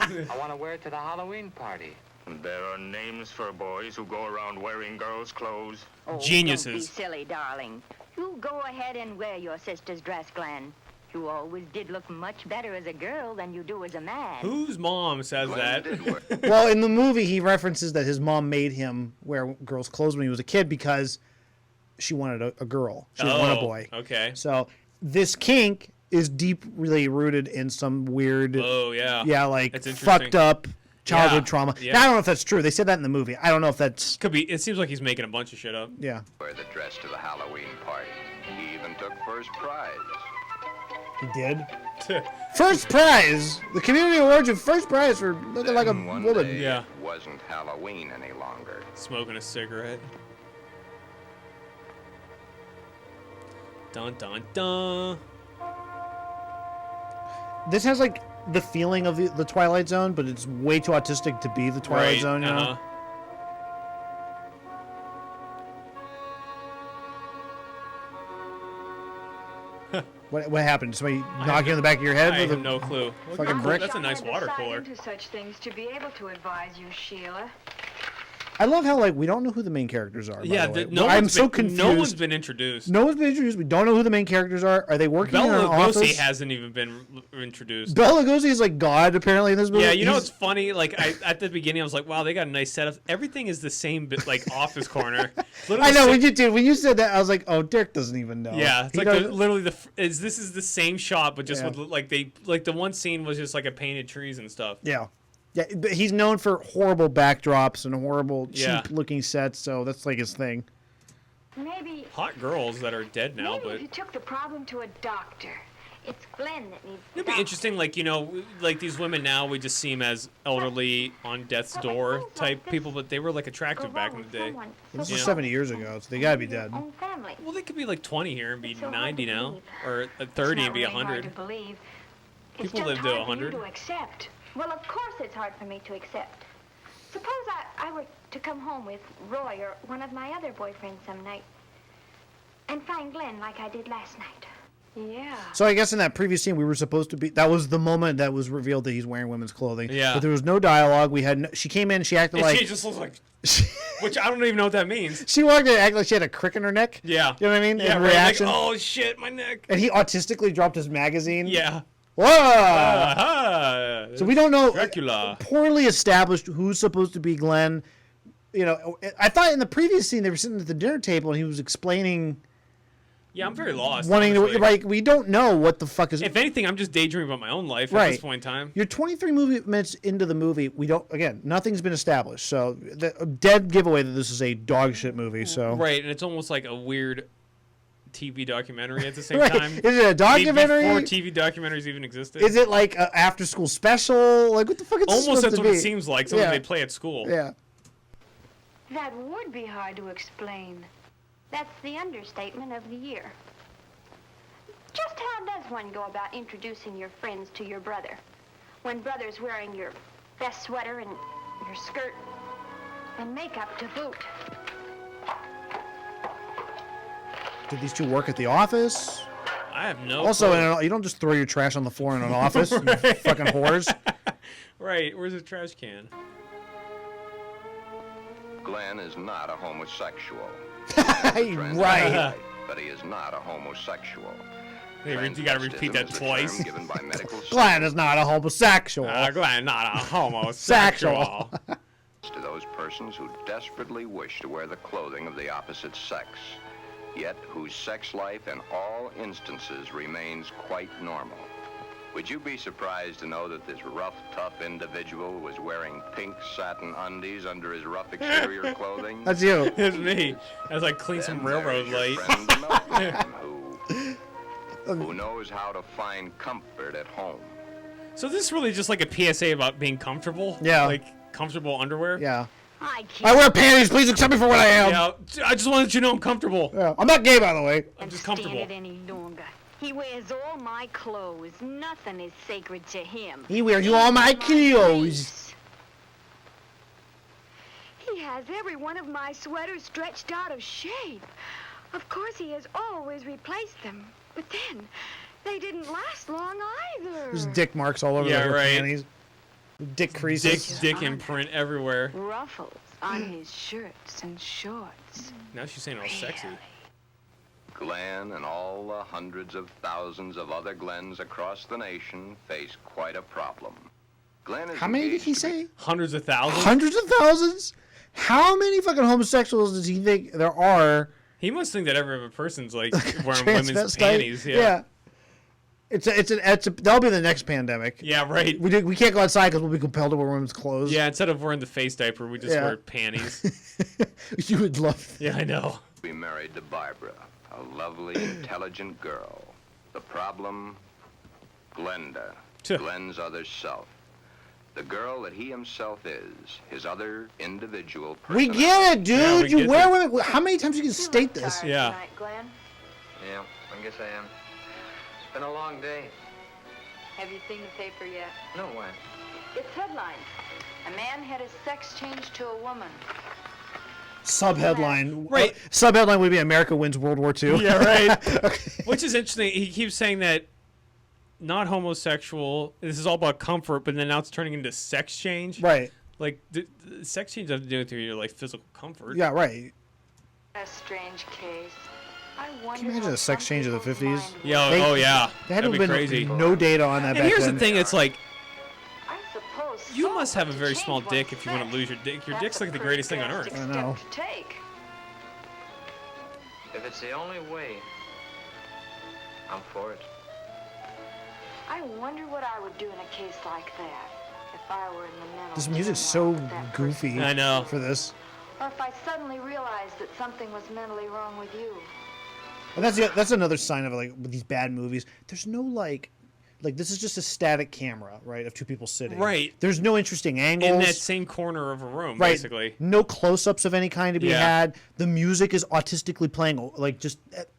I want to wear it to the Halloween party. There are names for boys who go around wearing girls' clothes. Oh, Geniuses. Don't be silly, darling. You go ahead and wear your sister's dress, Glen. You always did look much better as a girl than you do as a man. Whose mom says that? Well, in the movie, he references that his mom made him wear girls' clothes when he was a kid because she wanted a girl. She didn't want a boy. Okay. So this kink is deeply rooted in some weird, like fucked up childhood trauma. Yeah. Now, I don't know if that's true. They said that in the movie. I don't know if that's... Could be. It seems like he's making a bunch of shit up. Yeah. Wear the dress to the Halloween party. He even took first prize. He did? First prize! The community awards of first prize for looking like a One woman. day, Yeah. It wasn't Halloween any longer. Smoking a cigarette. Dun dun dun. This has like the feeling of the Twilight Zone, but it's way too autistic to be the Twilight Zone, you know? What happened? Somebody knock you in the back of your head I with have a no clue. fucking brick? That's a nice water decide cooler. into such things to be able to advise you, Sheila. I love how like we don't know who the main characters are. Yeah, by the way. no I'm one's so been, confused. No one's been introduced. No one's been introduced. We don't know who the main characters are. Are they working in an Bela Lugosi office? hasn't even been introduced. Bela Lugosi is like God apparently in this movie. Yeah, you know what's funny? Like at the beginning, I was like, "Wow, they got a nice setup. Everything is the same, bit like office corner." I know when you said that, I was like, "Oh, Derek doesn't even know." Yeah, it's He like doesn't- literally this is the same shot, but just Yeah. with like the one scene was just like a painted trees and stuff. Yeah. Yeah, but he's known for horrible backdrops and horrible, Yeah. cheap-looking sets, so that's like his thing. Maybe Hot girls that are dead now, maybe but if you took the problem to a doctor. It's Glen that needs it'd be interesting. Like like these women now, we just see them as elderly on death's door type people, but they were like attractive back in the day. This You is know? 70 years ago, so they gotta be dead. Well, they could be like 20 here and be so hard 90 to now, believe. or It's 30 not and be really hard 100. to believe. It's People just live to hard 100. For you to accept. Well, of course it's hard for me to accept. Suppose I were to come home with Roy or one of my other boyfriends some night and find Glen like I did last night. Yeah. So I guess in that previous scene, we were supposed to be. That was the moment that was revealed that he's wearing women's clothing. Yeah. But there was no dialogue. We had. She came in. She acted And like. she just looks like. Which I don't even know what that means. She walked in and acted like she had a crick in her neck. Yeah. You know what I mean? Yeah, In right. reaction. Like, oh shit, my neck. And he autistically dropped his magazine. Yeah. Whoa! So we don't know. Dracula. Poorly established who's supposed to be Glenn. You know, I thought in the previous scene they were sitting at the dinner table and he was explaining. Yeah, I'm very lost. Wanting honestly. to, like, we don't know what the fuck is. If anything, I'm just daydreaming about my own life Right. at this point in time. You're 23 minutes into the movie. We don't. Again, nothing's been established. So the dead giveaway that this is a dog shit movie. So Right, and it's almost like a weird TV documentary at the same Right. time. Is it a documentary? Before TV documentaries even existed. Is it like an after school special? Like what the fuck is this Almost supposed that's to what be? it seems like. Something Yeah. they play at school. Yeah. That would be hard to explain. That's the understatement of the year. Just how does one go about introducing your friends to your brother? When brother's wearing your best sweater and your skirt and makeup to boot. Did these two work at the office? I have no Also, clue. you don't just throw your trash on the floor in an office. You fucking whores. Right, where's the trash can? Glenn is not a homosexual. Right. But he is not a homosexual. You gotta repeat that Transvestism is a twice. term given by medical Glenn is not a homosexual. Glenn, not a homosexual. to those persons who desperately wish to wear the clothing of the opposite sex, yet whose sex life in all instances remains quite normal. Would you be surprised to know that this rough, tough individual was wearing pink satin undies under his rough exterior clothing? That's you. It's me. As I clean some railroad light. Who knows how to find comfort at home. So this is really just like a PSA about being comfortable? Yeah. Like comfortable underwear? Yeah. I I wear panties. Please accept me for what I am. Yeah, I just want to let you know I'm comfortable. Yeah. I'm not gay, by the way. I'm just Stand comfortable. it any longer. He wears all my clothes. Nothing is sacred to him. He wears all my clothes. He has every one of my sweaters stretched out of shape. Of course, he has always replaced them. But then, they didn't last long either. There's dick marks all over Yeah, her right. panties. Dick creases. Dick imprint everywhere. Ruffles on his shirts and shorts. Now she's saying all sexy. Glenn and all the hundreds of thousands of other Glens across the nation face quite a problem. Glenn is How many did engaged he to say? Hundreds of thousands? Hundreds of thousands? How many fucking homosexuals does he think there are? He must think that every other person's like wearing women's Transvestite? panties. Yeah. It's a that'll be the next pandemic. Yeah, right. We can't go outside because we'll be compelled to wear women's clothes. Yeah, instead of wearing the face diaper, we just Yeah. wear panties. You would love. Yeah, I know. be married to Barbara, a lovely, intelligent girl. The problem? Glenda, Glenn's other self. The girl that he himself is, his other individual We personality. get it, dude. Yeah, we you get wear it. women. How many times you can state this? Yeah. Tonight, Glenn? Yeah, I guess I am. It's been a long day. Have you seen the paper yet? No, why? It's headlines. A man had his sex changed to a woman. Subheadline. Right. Subheadline would be America wins World War II. Yeah, right. Which is interesting. He keeps saying that not homosexual. This is all about comfort, but then now it's turning into sex change. Right. Like the sex change has to do with your like physical comfort. Yeah, right. A strange case. I wonder Can you imagine how a sex some change of the people's 50s? mind Yeah, They- oh yeah. There had to That'd have be been crazy. no data on that And back here's then. the thing, it's like I suppose you so, must have a but to very change small one's dick if you want sex, to lose your dick. Your that's dick's a like the pretty greatest thing on drastic earth. I step know. to take. If it's the only way, I'm for it. I wonder what I would do in a case like that. If I were in the mental This music's so turmoil that goofy. I know. For this. Or if I suddenly realized that something was mentally wrong with you. And that's another sign of like with these bad movies. There's no like this is just a static camera, right, of two people sitting. Right. There's no interesting angles. In that same corner of a room, Right. basically. No close-ups of any kind to be Yeah. had. The music is autistically playing like just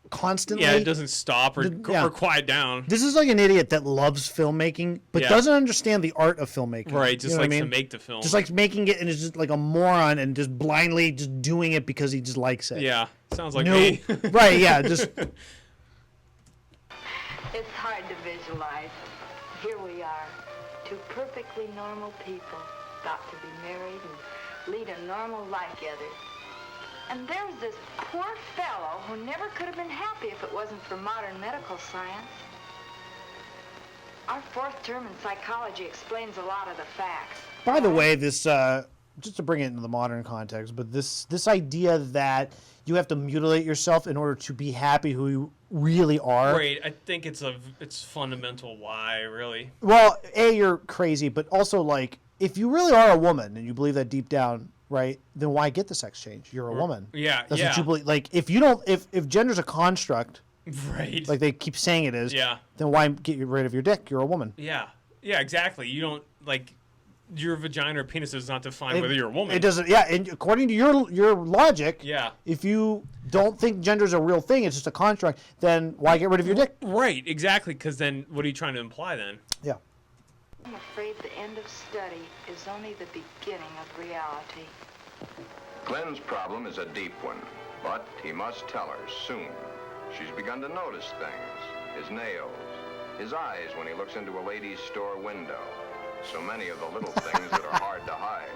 constantly. Yeah, it doesn't stop or, Yeah. or quiet down. This is like an idiot that loves filmmaking but Yeah. doesn't understand the art of filmmaking. Right, just You know what likes I to mean? make the film. Just like making it and is just like a moron and just blindly just doing it because he just likes it. Yeah, sounds like no, me. Right, yeah, just It's hard to visualize. Here we are, two perfectly normal people, thought to be married and lead a normal life together. And there's this poor fellow who never could have been happy if it wasn't for modern medical science. Our 4th term in psychology explains a lot of the facts. By the way, this just to bring it into the modern context, but this idea that you have to mutilate yourself in order to be happy who you really are. Right. I think it's fundamental why, really. Well, you're crazy, but also like if you really are a woman and you believe that deep down, right? Then why get the sex change? You're a woman. Yeah. That's what you believe. Like if you don't, if gender's a construct. Right. Like they keep saying it is. Yeah. Then why get rid of your dick? You're a woman. Yeah. Yeah, exactly. You don't, like, your vagina or penis does not define whether you're a woman. It doesn't, yeah, and according to your logic, yeah, if you don't think gender's a real thing, it's just a construct, then why get rid of your dick? Right, exactly, because then what are you trying to imply then? Yeah. I'm afraid the end of study is only the beginning of reality. Glen's problem is a deep one, but he must tell her soon. She's begun to notice things. His nails, his eyes when he looks into a ladies' store window. So many of the little things that are hard to hide.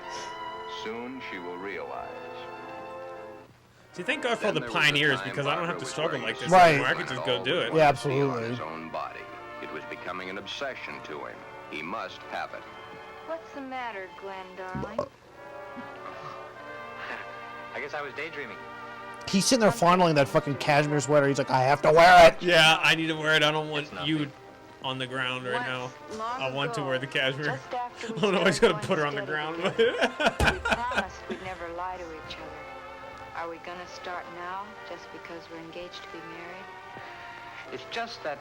Soon she will realize. See, thank God for all the pioneers, because I don't have to struggle like this right. anymore. I could just go do it. Yeah, absolutely. His own body. It was becoming an obsession to him. He must have it. What's the matter, Glen, darling? I guess I was daydreaming. He's sitting there fondling that fucking cashmere sweater. He's like, I have to wear it. Yeah, I need to wear it. I don't want you on the ground right now. I want to wear the cashmere. I don't know why he's going to put her on the ground. We promised we'd never lie to each other. Are we going to start now, just because we're engaged to be married? It's just that...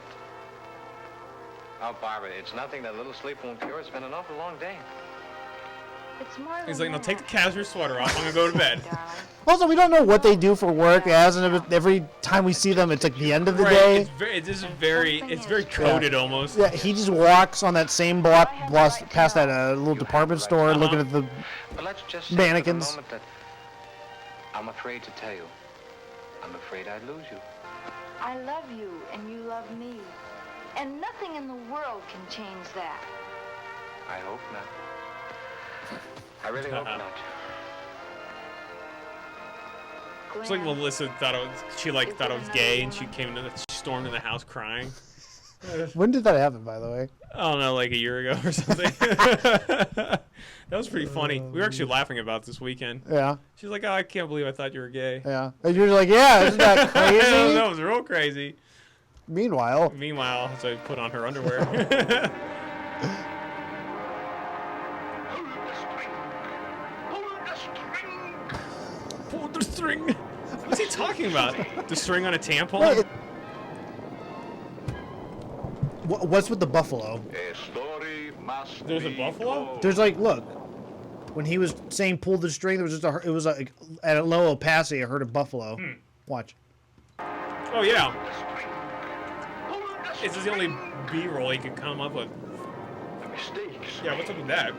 Oh, Barbara, it's nothing that a little sleep won't cure. It's been an awful long day. It's more He's like, no, take the cashmere sweater off. I'm going to go to bed. Also, we don't know what they do for work. Every time we see them, it's like the end of the day. It's very coded almost. Yeah, he just walks on that same block past that little department store, looking at the But let's just say mannequins. for the moment that I'm afraid to tell you. I'm afraid I'd lose you. I love you, and you love me. And nothing in the world can change that. I hope not. I really hope not. It's like Melissa thought she thought it was gay, and she stormed in the house crying. When did that happen, by the way? I don't know, like a year ago or something. That was pretty funny. We were actually laughing about this weekend. Yeah. She's like, oh, I can't believe I thought you were gay. Yeah. And you're like, yeah, isn't that crazy? That was real crazy. Meanwhile, so I put on her underwear. Pull the string. What's he talking about? The string on a tampon? What's with the buffalo? There's a buffalo? There's like, look, when he was saying pull the string, there was just it was like at a low opacity. I heard a buffalo. Watch. Oh yeah. This is the only B-roll he could come up with. Yeah, what's up with that?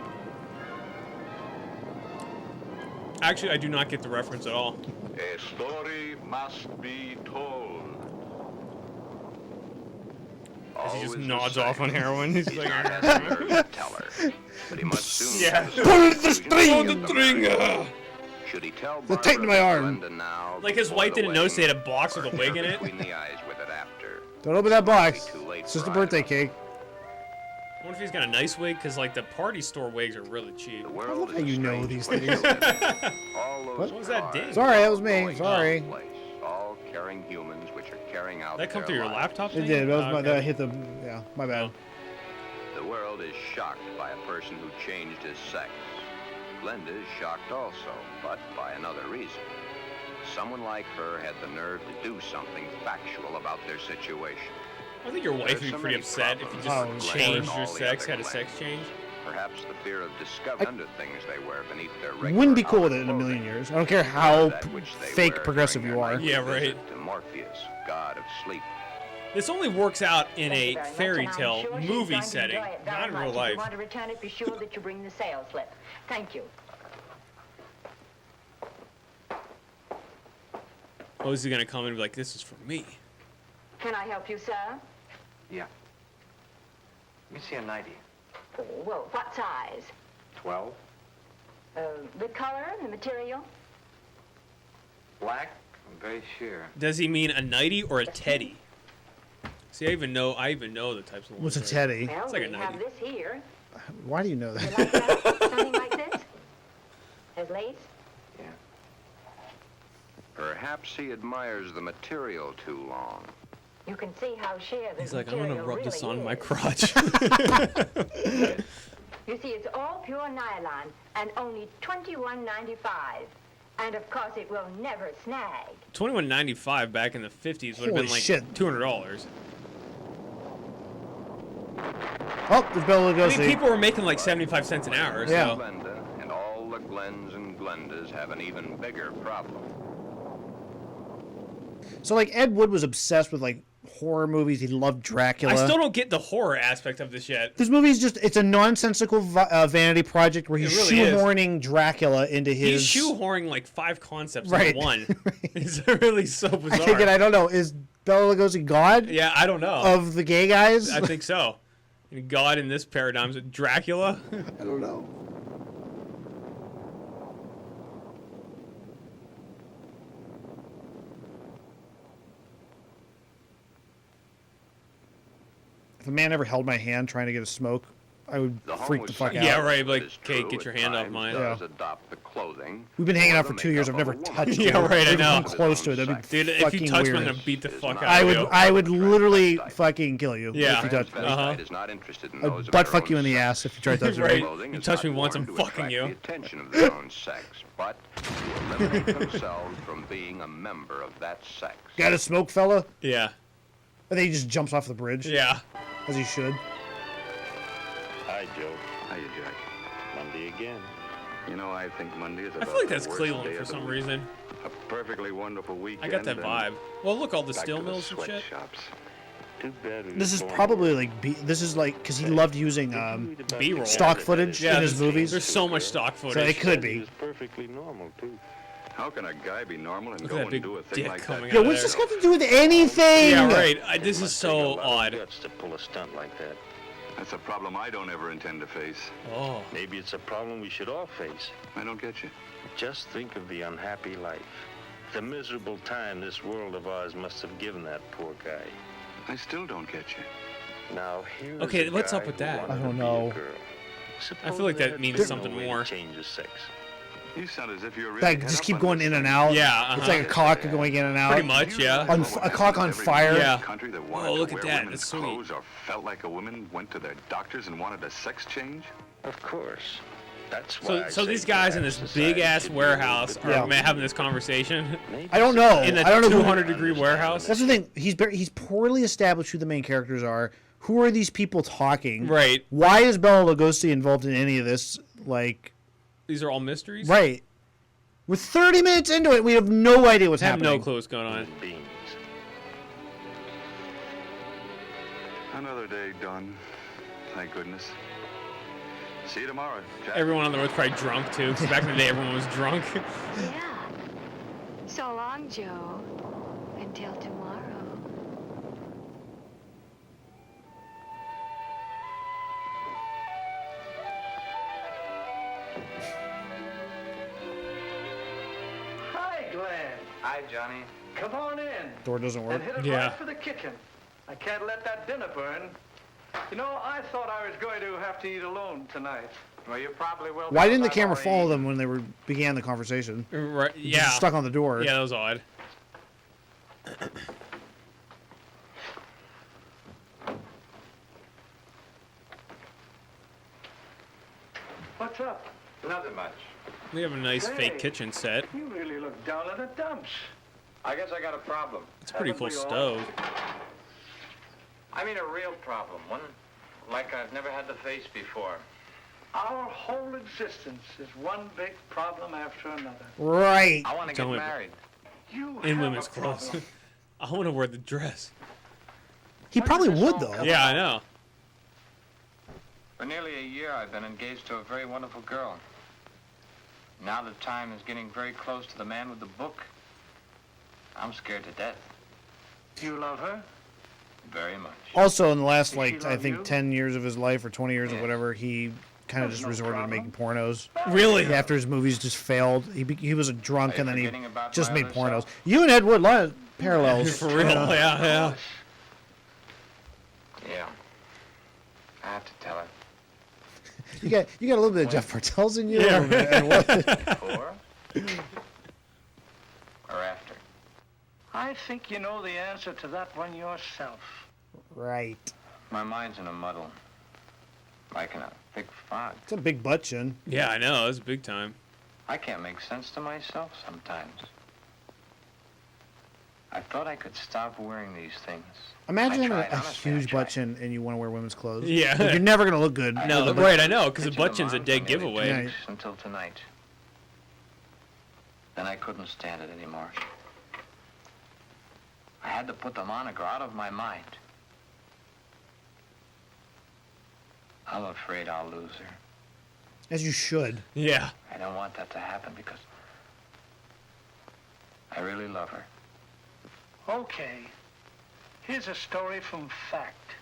Actually, I do not get the reference at all. A story must be told. As he just nods off on heroin. He's like, tell her, but he must soon. Yeah. Pull the string. Pull the string. Should he tell They're taking my arm. Now, like his wife didn't notice they had a box with a wig in it. Between the eyes with it after. Don't open that box. It's just a birthday cake. I wonder if he's got a nice wig, because like the party store wigs are really cheap. The I world love is how you know these things. What was that ding? Sorry, that was me. Sorry. All carrying humans which are carrying out That come their through your lives. laptop? It did. That was my, that hit the. Yeah, my bad. The world is shocked by a person who changed his sex. Glenda is shocked also, but by another reason. Someone like her had the nerve to do something factual about their situation. I think your wife would be pretty upset if you just changed your sex, had a sex change. Perhaps the fear of discovering the things they wear beneath their regular Wouldn't be cool with it in a million years. I don't care how fake progressive you are. Yeah, right. To Morpheus, god of sleep. This only works out in a fairy tale movie setting, not in real life. If you want to return it, be sure that you bring the sales slip. Thank you. Oh, is he going to come and be like, this is for me? Can I help you, sir? Yeah. Let me see a 90. Oh, well, what size? 12. The color, the material? Black? I'm very sure. Does he mean a nightie or a teddy? See, I even know the types of. What's a teddy? Well, It's like a we have nightie. this here. Why do you know that? You like that? Something like this? Has lace? Perhaps he admires the material too long. You can see how sheer this He's like, I'm gonna material rub this really on my is. crotch. You see, it's all pure nylon and only $21.95. And of course, it will never snag. $21.95 back in the 50s would have been Holy like shit. $200. Oh, there's Bela I Lugosi. mean, people were making like 75 cents an hour. Yeah. So. Glenda and all the Glens and Glendas have an even bigger problem. So like Ed Wood was obsessed with like horror movies. He loved Dracula. I still don't get the horror aspect of this yet. This movie is just—it's a nonsensical vanity project where he's It really is. shoehorning Dracula into his. He's shoehorning like 5 concepts Right. in one. It's really so bizarre. Again, I don't know. Is Bela Lugosi God? Yeah, I don't know. Of the gay guys? I think so. And God in this paradigm is Dracula. I don't know. If a man ever held my hand trying to get a smoke, I would freak the fuck out. Yeah, right. Like, okay, get your hand off mine. Does adopt the clothing. We've been hanging out for 2 years. I've never touched it. Yeah, right. I Never know. come close to it. That'd be Dude, if fucking you touch me, weird. I'm gonna beat the fuck out I of would. you. I would literally fucking kill you Yeah. if you touched me. Is not interested in I'd those of butt their fuck own you in the sex. ass if you try to touch me. Right. Clothing You is touch not me once, I'm worn to fucking attract you. the attention of their own sex, but to eliminate themselves from being a member of that sex. Got a smoke, fella? Yeah. And then he just jumps off the bridge. Yeah. As he should. Hi, Joe. Hiya, Jack. Monday again. You know, I think Monday is I about feel like the that's worst Cleveland day for of the some week. reason. A perfectly wonderful weekend. I got that and vibe. Well, look, all the back steel to the mills and shit. sweatshops. Too bad we This was is born probably like this is like because he loved using B-roll. stock footage in his movies. There's so much stock footage. So it could He be. was perfectly normal, too. How can a guy be normal and Look go at that and big do a thing dick like coming that? Yo, out of what's there. this got to do with anything? Yeah, right. This is Must take a so lot of odd. guts to pull a stunt like that. That's a problem I don't ever intend to face. Oh. Maybe it's a problem we should all face. I don't get you. Just think of the unhappy life. The miserable time this world of ours must have given that poor guy. I still don't get you. Now, here's Okay, a what's guy up with who that? wanted I don't to be a know. girl. I feel like Suppose that there means had been something no way more. to change his sex. You sound as if you're really Like head just up keep on going this in and thing. out. Yeah, It's like a cock going in and out. Pretty much, yeah. A cock on fire. Yeah. Country that wanted Oh, to look at wear that. women's That's sweet. clothes or felt like a woman went to their doctors and wanted a sex change? Of course. That's why I So say these guys in perhaps this society big ass should be a little warehouse bit are more having this conversation Maybe I don't know. in I don't a know. 200-degree warehouse. That's the thing. He's poorly established who the main characters are. Who are these people talking? Right. Why is Bela Lugosi involved in any of this? Like, These are all mysteries. right. We're 30 minutes into it. We have no idea what's I have happening. no clue what's going on. human beings. Another day done. Thank goodness. See you tomorrow, Jack. Everyone on the road's probably drunk too, because back in the day everyone was drunk. Yeah. So long, Joe. Until tomorrow. Hi, Glenn. Hi, Johnny. Come on in. Door doesn't work. And hit it Yeah. right for the kitchen. I can't let that dinner burn. You know, I thought I was going to have to eat alone tonight. Well, you probably will. Why didn't the because I've camera already follow eaten. them when they began the conversation? Right? Just Yeah. stuck on the door. Yeah, that was odd. What's up? Nothing much. We have a nice Hey. fake kitchen set. You really look down in the dumps. I guess I got a problem. It's a pretty Haven't cool we all? stove. I mean a real problem. One like I've never had to face before. Our whole existence is one big problem after another. Right. I want to get Tell me- married. You In have women's a clothes. problem. I want to wear the dress. He probably would, though. Yeah, I know. For nearly a year, I've been engaged to a very wonderful girl. Now the time is getting very close to the man with the book. I'm scared to death. Do you love her? Very much. Also, in the last, Does she like, I love think you? 10 years of his life or 20 years or Yeah. whatever, he kind of just resorted to making pornos. Really? After his movies just failed, he was a drunk Are you and then he forgetting about just my made other pornos. self? You and Ed Wood, a lot of parallels. For real, yeah. Yeah. I have to tell her. You got a little bit of Jeff Bartels in you. Yeah. A little bit of Ed Wood. Before or after? I think you know the answer to that one yourself. Right. My mind's in a muddle. Like in a thick fog. It's a big butt chin. Yeah, I know. It's big time. I can't make sense to myself sometimes. I thought I could stop wearing these things. Imagine I having tried, a honestly, I huge tried. butt chin and you want to wear women's clothes. Yeah. Like, you're never gonna look good. No, with a right, I know, because the Pictured butt chin's a them on dead for nearly giveaway. 2 weeks until tonight. Then I couldn't stand it anymore. I had to put them on or go out of my mind. I'm afraid I'll lose her. As you should. Yeah. I don't want that to happen because I really love her. Okay. Here's a story from fact.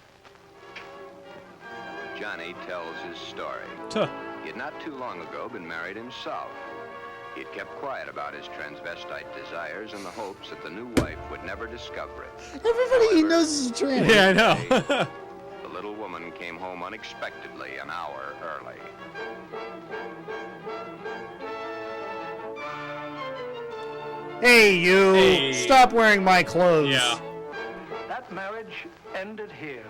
Johnny tells his story. Tuh. He had not too long ago been married himself. He had kept quiet about his transvestite desires in the hopes that the new wife would never discover it. Everybody he knows is a trans. Yeah, I know. The little woman came home unexpectedly an hour early. Hey, you! Hey. Stop wearing my clothes. Yeah. That marriage ended here.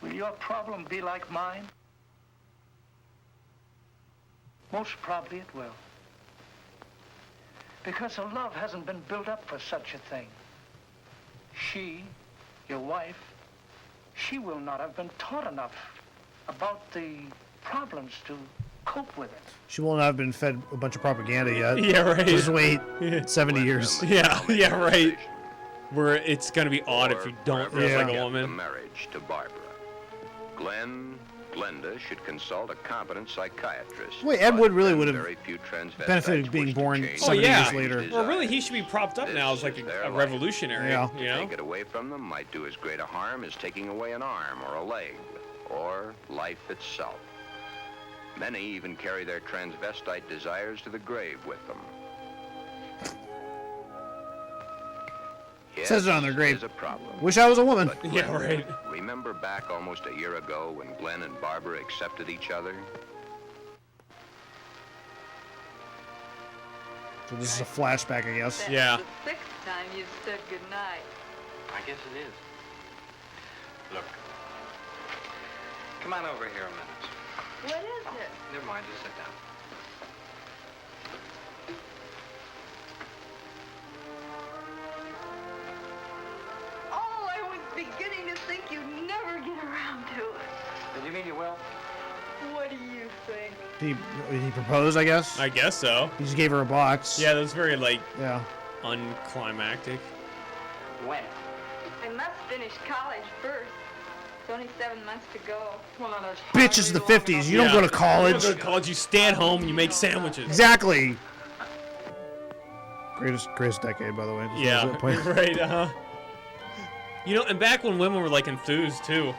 Will your problem be like mine? Most probably it will. Because a love hasn't been built up for such a thing. She, your wife, she will not have been taught enough about the problems to cope with it. She will not have been fed a bunch of propaganda yet. Yeah, right. Just wait 70 years. Yeah, right. Where it's going to be odd if you don't dress like a The woman. marriage to Barbara. Glenda should consult a competent psychiatrist. Wait, Ed Wood really would have Very few transvestites benefited being wish to born change 70 yeah. years later. Well, really, he should be propped up now as like their a life. revolutionary. Yeah. You know? Take it away from them might do as great a harm as taking away an arm or a leg, or life itself. Many even carry their transvestite desires to the grave with them. Yes, Says it on their grave. is a problem. Wish I was a woman. But Yeah, Glenda, right. Remember back almost a year ago when Glen and Barbara accepted each other? So this is a flashback, I guess. That's Yeah. the sixth time you've said goodnight. I guess it is. Look. Come on over here a minute. What is it? Never mind, just sit down. Oh, I was beginning to think you'd never get around to it. Did you mean you will? What do you think? He proposed, I guess. I guess so. He just gave her a box. Yeah, that was very, like, Yeah. unclimactic. When? I must finish college first. It's only 7 months to go. Well, now that's Bitch, it's the 50s. You don't go to college. You don't go to college. You stay at home and you make sandwiches. Exactly. Greatest decade, by the way. Just Yeah, wanted to point- right, You know, and back when women were, like, enthused, too.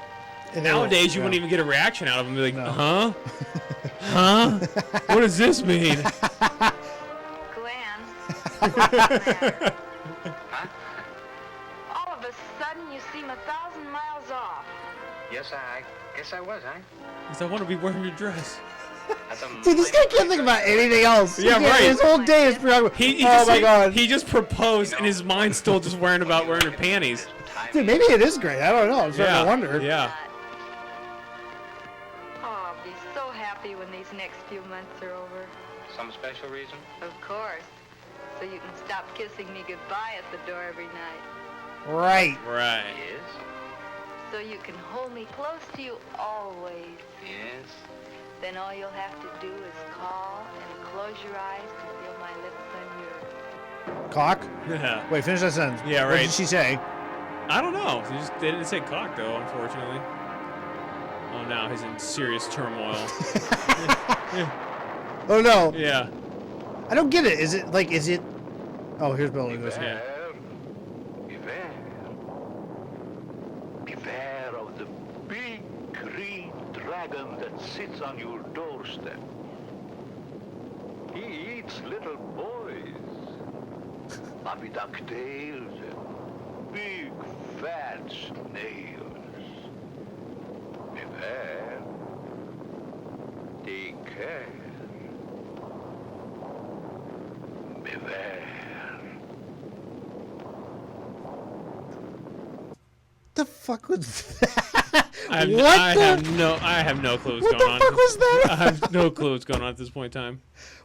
And they were- Nowadays, you yeah. wouldn't even get a reaction out of them. Be like, huh? Huh? What does this mean? Glenn, what's the matter? All of a sudden, you seem 1,000 miles off. Yes, I guess I was, huh? Because I want to be wearing your dress. Dude, this guy can't think about anything else. Yeah, He can't- right. His whole day is preoccupied. He Oh just, my god. He just proposed, and his mind's still just wearing her panties. Dude, maybe it is great. I don't know. I'm starting to wonder. Yeah. Oh, I'll be so happy when these next few months are over. Some special reason? Of course. So you can stop kissing me goodbye at the door every night. Right. Right. Yes. So you can hold me close to you always. Yes. Then all you'll have to do is call and close your eyes and feel my lips on yours. Cock? Yeah. Wait, finish that sentence. Yeah, What right. did she say? I don't know. They didn't say cock, though, unfortunately. Oh, now he's in serious turmoil. Oh no. Yeah. I don't get it. Is it? Oh, here's Bela Lugosi. Yeah. Beware. Beware of the big green dragon that sits on your doorstep. He eats little boys. Puppy duck tails and big fat snails. Beware. Take care. Beware. The fuck was that? I have no clue what's What going on. the fuck was that? I have no clue what's going on at this point in time.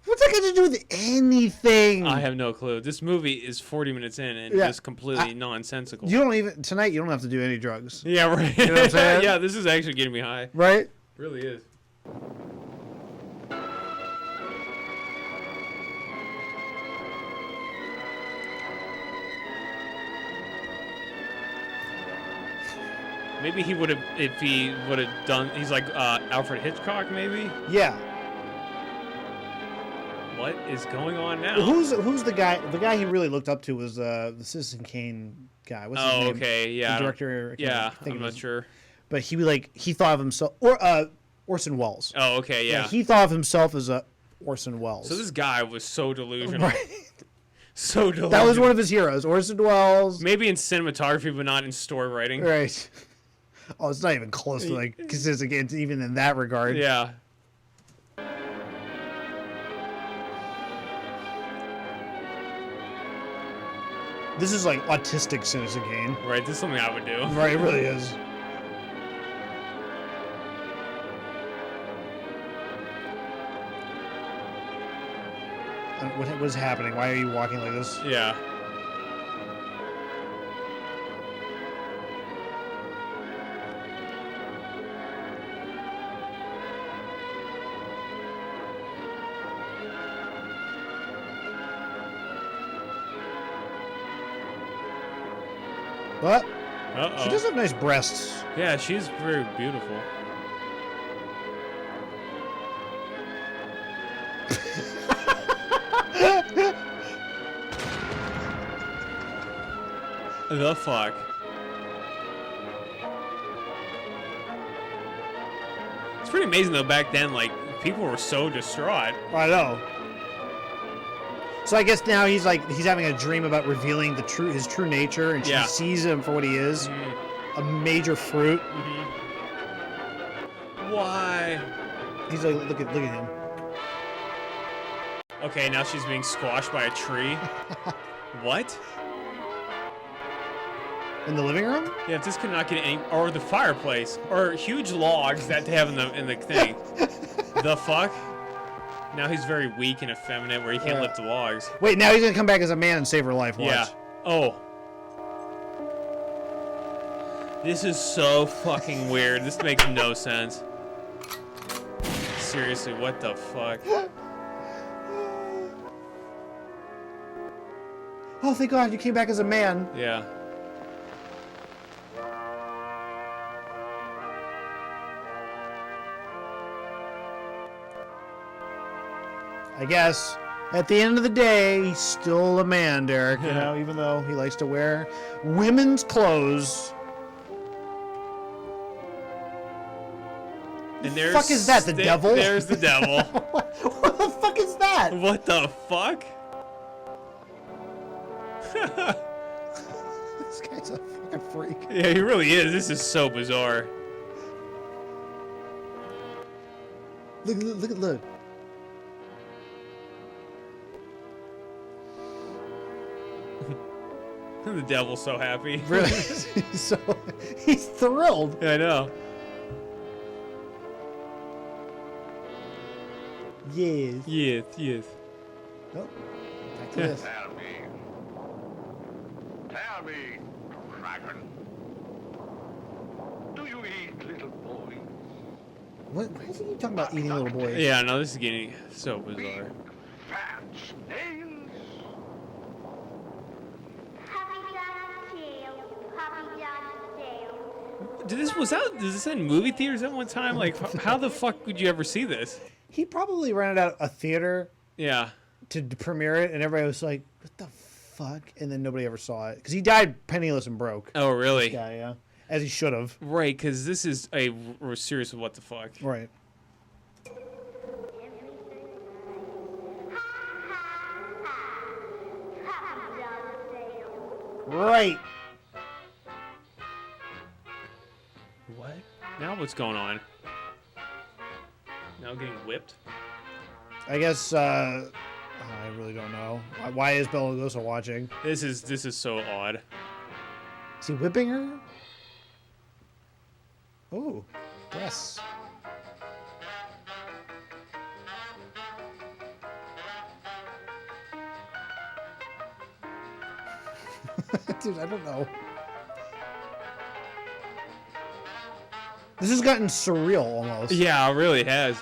What's that got to do with anything? I have no clue. This movie is 40 minutes in and Yeah. just completely nonsensical. You don't even tonight. You don't have to do any drugs. Yeah, right. You know what I'm saying? Yeah, this is actually getting me high. Right? It really is. Maybe he would have, if he would have done, he's like Alfred Hitchcock, maybe? Yeah. What is going on now? Who's the guy? The guy he really looked up to was the Citizen Kane guy. What's his name? Okay, yeah. The director. I can't Yeah, think I'm of not his- sure. But he thought of himself, or Orson Welles. Oh, okay, yeah. He thought of himself as a Orson Welles. So this guy was so delusional. Right. So delusional. That was one of his heroes, Orson Welles. Maybe in cinematography, but not in story writing. Right. Oh, it's not even close to like Citizen Kane, even in that regard. Yeah. This is like autistic Citizen Kane. Right, this is something I would do. Right, it really is. What is happening? Why are you walking like this? Yeah. What? Uh-oh. She does have nice breasts. Yeah, she's very beautiful. The fuck? It's pretty amazing though, back then, like, people were so distraught. I know. So I guess now he's having a dream about revealing his true nature, and she Yeah. sees him for what he is, a major fruit. Why? He's like, look at him. Okay, now she's being squashed by a tree. What? In the living room? Yeah, this could not get any, or the fireplace, or huge logs that they have in the thing. The fuck? Now he's very weak and effeminate, where he can't lift the logs. Wait, now he's gonna come back as a man and save her life. Watch. Yeah. Oh. This is so fucking weird. This makes no sense. Seriously, what the fuck? Oh, thank God, you came back as a man. Yeah. I guess at the end of the day, he's still a man, Derek. You know, even though he likes to wear women's clothes. And there's fuck is that? The devil? There's the devil. What the fuck is that? What the fuck? This guy's a fucking freak. Yeah, he really is. This is so bizarre. Look. The devil's so happy. Really? He's thrilled. Yeah, I know. Yes. Yes. Oh, back to this. Tell me, dragon. Do you eat little boys? What is he talking about eating little boys? Yeah, no, this is getting so bizarre. Fat snails? Was this in movie theaters at one time? Like, how the fuck would you ever see this? He probably rented out a theater. Yeah. To premiere it, and everybody was like, "What the fuck?" And then nobody ever saw it because he died penniless and broke. Oh, really? Yeah, as he should have. Right, because this is a serious what the fuck. Right. Right. What? Now what's going on? Now getting whipped? I guess, I really don't know. Why is Bela Lugosi watching? This is so odd. Is he whipping her? Oh, breasts. Dude, I don't know. This has gotten surreal almost. Yeah, it really has.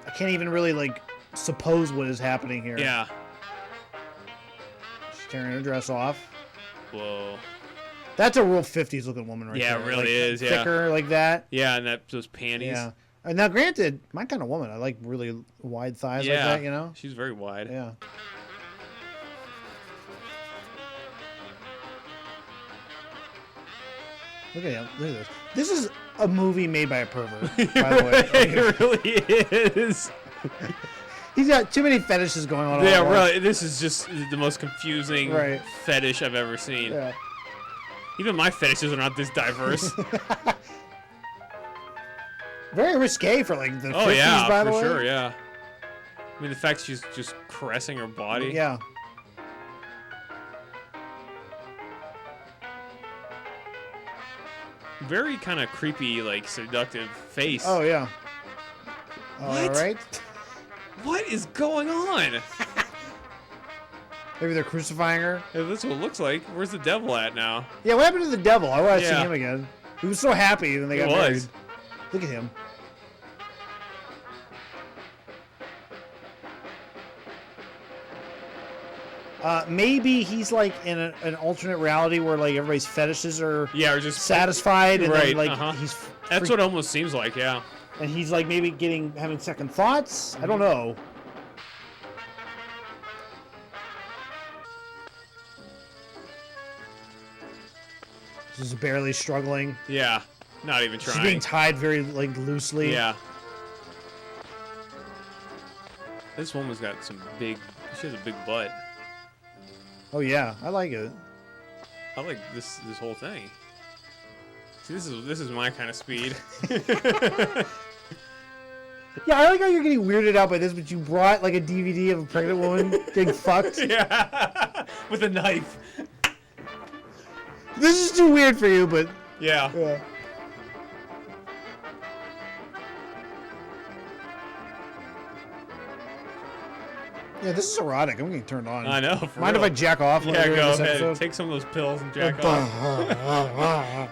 I can't even really, like, suppose what is happening here. Yeah. She's tearing her dress off. Whoa. That's a real 50s looking woman right Yeah, there. it really like, is, yeah. Thicker like that. Yeah, and those panties. Yeah. And now, granted, my kind of woman. I like really wide thighs like that, you know? She's very wide. Yeah. Look at him. Look at this. This is a movie made by a pervert, by the way. It really is. He's got too many fetishes going on. Yeah, all at once. really. This is just the most confusing fetish I've ever seen. Yeah. Even my fetishes are not this diverse. Very risque for like the 50s, Oh yeah, by the for way. sure. Yeah. I mean, the fact she's just caressing her body. Yeah. Very kind of creepy, like seductive face. Oh yeah. What? All right. What is going on? Maybe they're crucifying her. Yeah, that's what it looks like. Where's the devil at now? Yeah, what happened to the devil? I want to see Yeah. him again. He was so happy when they got married. Look at him. Maybe he's like in an alternate reality where like everybody's fetishes are just satisfied and right. then, like he's That's what it almost seems like. Yeah. and he's like maybe having second thoughts. I don't know. This is barely struggling. Yeah. Not even She's trying. being tied very like loosely. Yeah. This woman's got some big. She has a big butt. Oh yeah, I like it. I like this whole thing. See, this is my kind of speed. Yeah, I like how you're getting weirded out by this, but you brought like a DVD of a pregnant woman getting fucked. Yeah, with a knife. This is too weird for you, but yeah. Yeah. Yeah, this is erotic. I'm getting turned on. I know. For Mind real. if I jack off? Yeah, during go this ahead. episode? Take some of those pills and jack off.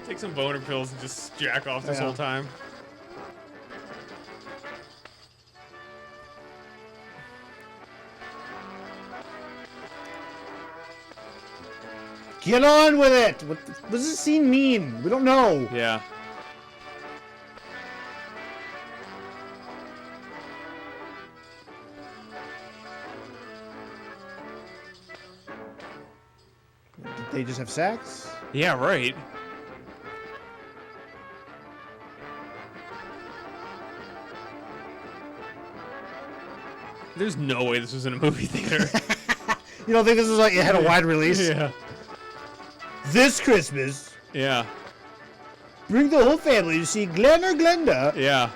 Take some boner pills and just jack off this Yeah. whole time. Get on with it! What does this scene mean? We don't know. Yeah. Did they just have sex? Yeah, right. There's no way this was in a movie theater. You don't think this was like it had a wide release? Yeah. This Christmas, Yeah. bring the whole family to see Glen or Glenda. Yeah.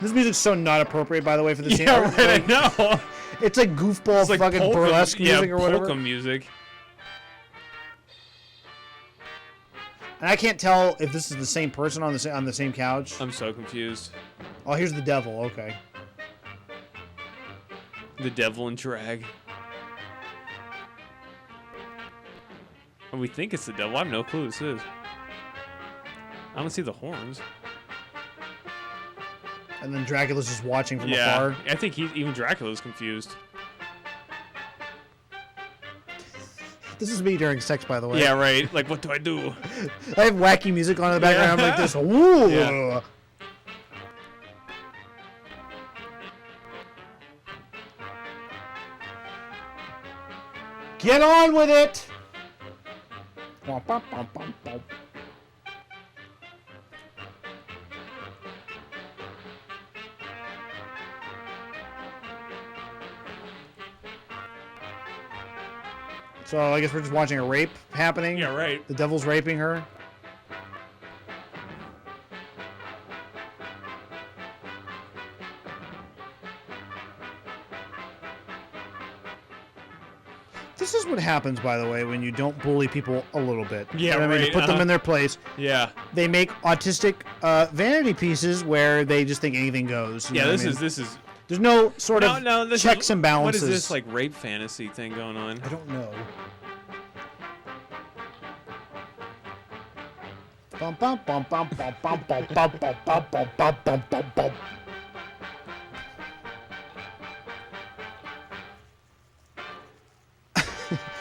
This music's so not appropriate, by the way, for the scene. Yeah, right, I know. It's like goofball It's like fucking polka, burlesque music or whatever. polka music. And I can't tell if this is the same person on the same couch. I'm so confused. Oh, here's the devil. Okay. The devil in drag. And we think it's the devil. I have no clue who this is. I don't see the horns. And then Dracula's just watching from Yeah, afar. I think even Dracula's confused. This is me during sex, by the way. Yeah, right. Like, what do I do? I have wacky music on in the background. I'm like this. Ooh. Yeah. Get on with it. Bum, bum, bum, bum, bum. So I guess we're just watching a rape happening. Yeah, right. The devil's raping her. This is what happens, by the way, when you don't bully people a little bit. Yeah, You know what I mean? right, You put them in their place. Yeah. They make autistic vanity pieces where they just think anything goes. You Yeah, know what this I mean? is. There's no sort of this checks and balances. What is this like rape fantasy thing going on? I don't know. Bum, bum, bum, bum, bum, bum, bum, bum, bum, bum, bum, bum, bum, bum, bum.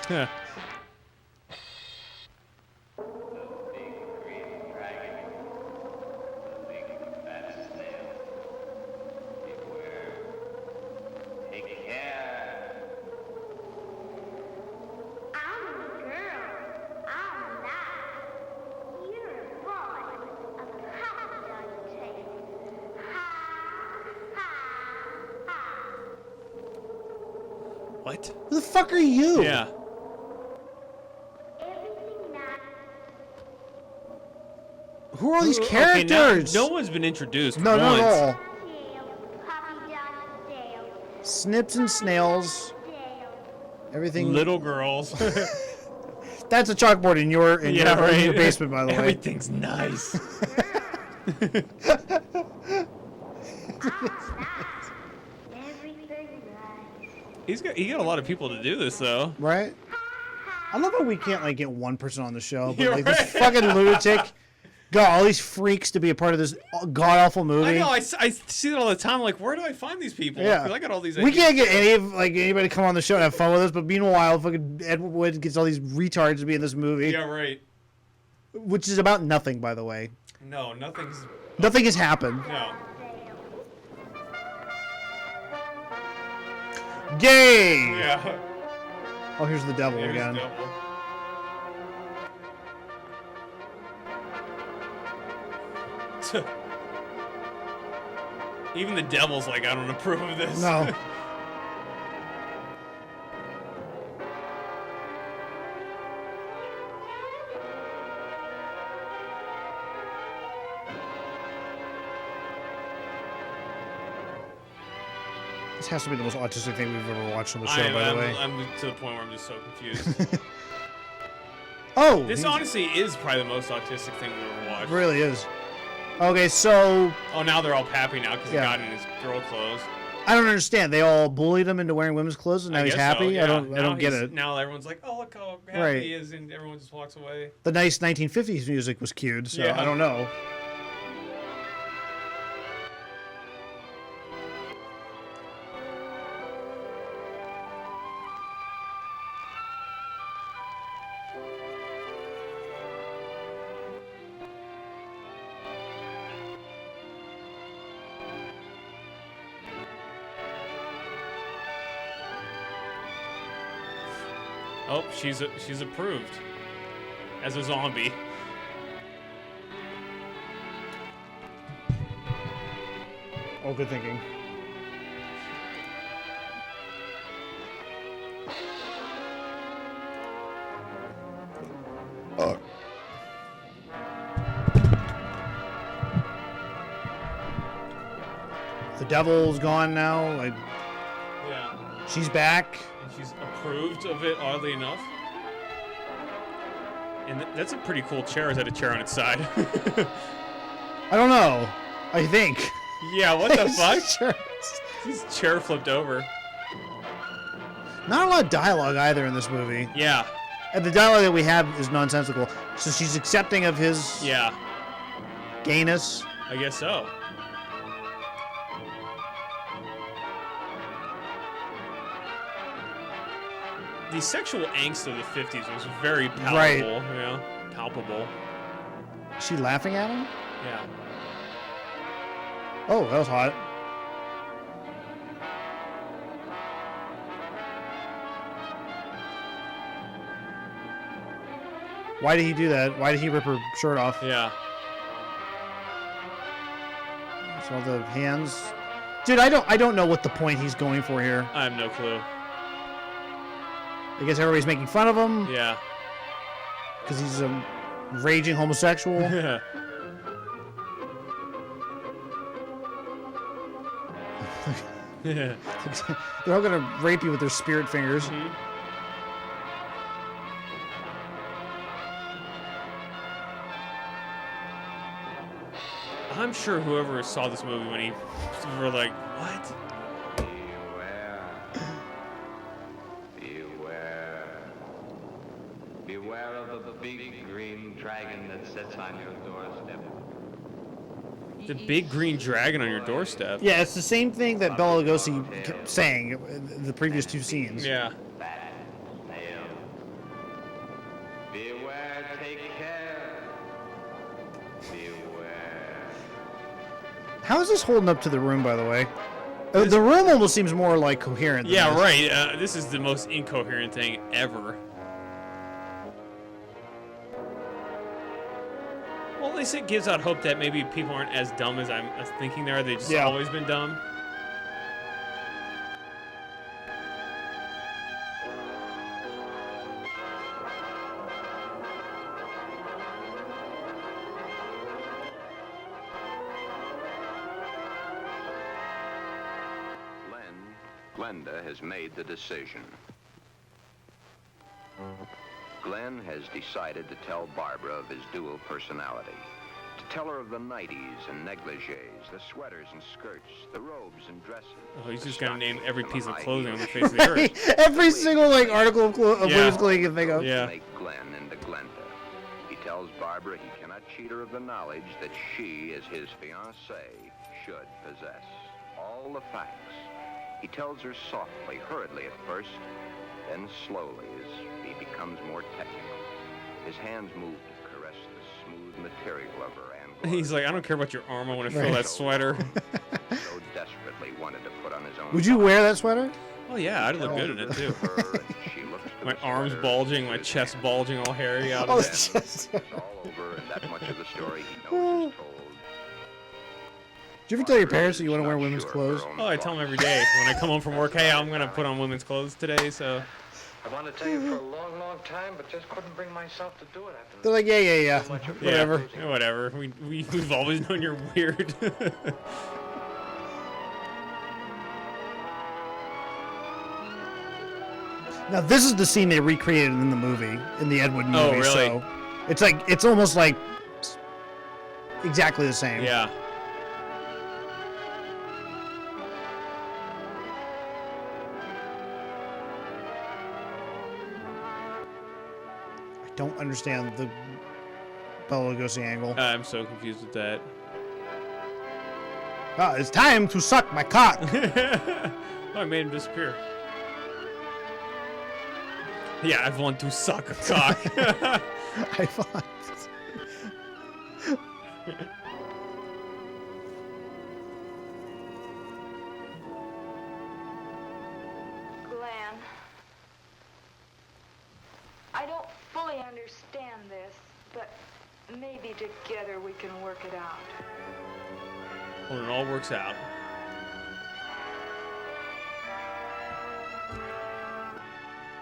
Yeah. What? Who the fuck are you? Yeah. Who are all these Okay, characters? no one's been introduced. No, not once. at all. Snips and snails. Everything. Little girls. That's a chalkboard in your in your basement, by the way. Everything's nice. He got a lot of people to do this though. Right? I love how we can't like get one person on the show, but You're like right. this fucking lunatic got all these freaks to be a part of this god awful movie. I know. I see it all the time. Like, where do I find these people? Yeah, 'Cause I got all these. we ideas. can't get anybody to come on the show and have fun with us. But meanwhile, fucking Ed Wood gets all these retards to be in this movie. Yeah, right. Which is about nothing, by the way. No, nothing's. Nothing has happened. No. Gay. Yeah. Oh, here's the devil Here's again. the devil. Even the devil's like, I don't approve of this. No. This has to be the most autistic thing we've ever watched on the show, by the way. I'm to the point where I'm just so confused. Oh! This honestly is probably the most autistic thing we've ever watched. It really is. Okay, so... Oh, now they're all happy now because Yeah. he got in his girl clothes. I don't understand. They all bullied him into wearing women's clothes, and now I he's guess happy? so, yeah. I don't Now get he's- it. Now everyone's like, oh, look how happy Right. he is, and everyone just walks away. The nice 1950s music was cued, so Yeah. I don't know. Oh, she's approved as a zombie. Oh, good thinking. The devil's gone now. Like, Yeah. she's back. And she's approved of it, oddly enough. And that's a pretty cool chair. Is that a chair on its side? I don't know. I think. Yeah, what the fuck? Sure. His chair flipped over. Not a lot of dialogue either in this movie. Yeah. And the dialogue that we have is nonsensical. So she's accepting of his Yeah. gayness. I guess so. The sexual angst of the 50s was very palpable. Right. Yeah. Palpable. Is she laughing at him? Yeah. Oh, that was hot. Why did he do that? Why did he rip her shirt off? Yeah. So the hands. Dude, I don't know what the point he's going for here. I have no clue. I guess everybody's making fun of him. Yeah. Because he's a raging homosexual. Yeah. They're all gonna rape you with their spirit fingers. I'm sure whoever saw this movie when he were like, what? Beware of the big green dragon that sits on your doorstep. The big green dragon on your doorstep. Yeah, it's the same thing that Bela Lugosi kept saying in the previous two scenes. Yeah. Beware, take care. Beware. How is this holding up to The Room, by the way? The Room almost seems more like coherent. Than Yeah, this. right. This is the most incoherent thing ever. Well, at least it gives out hope that maybe people aren't as dumb as I'm thinking they are. They've just always been dumb. Glenda has made the decision. Glen has decided to tell Barbara of his dual personality. To tell her of the nighties and negligees, the sweaters and skirts, the robes and dresses. Oh, he's just gonna name every piece of clothing on the face of the earth. Every single article of women's clothing you can think of. Yeah. Make Glen into Glenda. He tells Barbara he cannot cheat her of the knowledge that she, as his fiancée, should possess all the facts. He tells her softly, hurriedly at first, then slowly as he becomes more technical. His hands move to caress the smooth material of her and He's like, I don't care about your arm. I want to feel that sweater. so desperately wanted to put on his own. Would you wear that sweater? Oh yeah, I'd look good in it too. My arms bulging, my chest bulging, all hairy out of it. It's all over, and that much of the story he knows is told. Do you ever tell your parents that you want to wear women's clothes? Oh, I tell them every day when I come home from work. Hey, I'm gonna put on women's clothes today. So. I wanted to tell you for a long, long time, but just couldn't bring myself to do it. They're like, yeah. Whatever. Yeah, whatever. We've always known you're weird. Now this is the scene they recreated in the movie, in the Ed Wood movie. Oh, really? So it's almost like exactly the same. Yeah. I don't understand the Bela Lugosi angle. I'm so confused with that. It's time to suck my cock. Oh, I made him disappear. Yeah, I want to suck a cock. I want. Glen, I don't fully understand this, but maybe together we can work it out. When it all works out.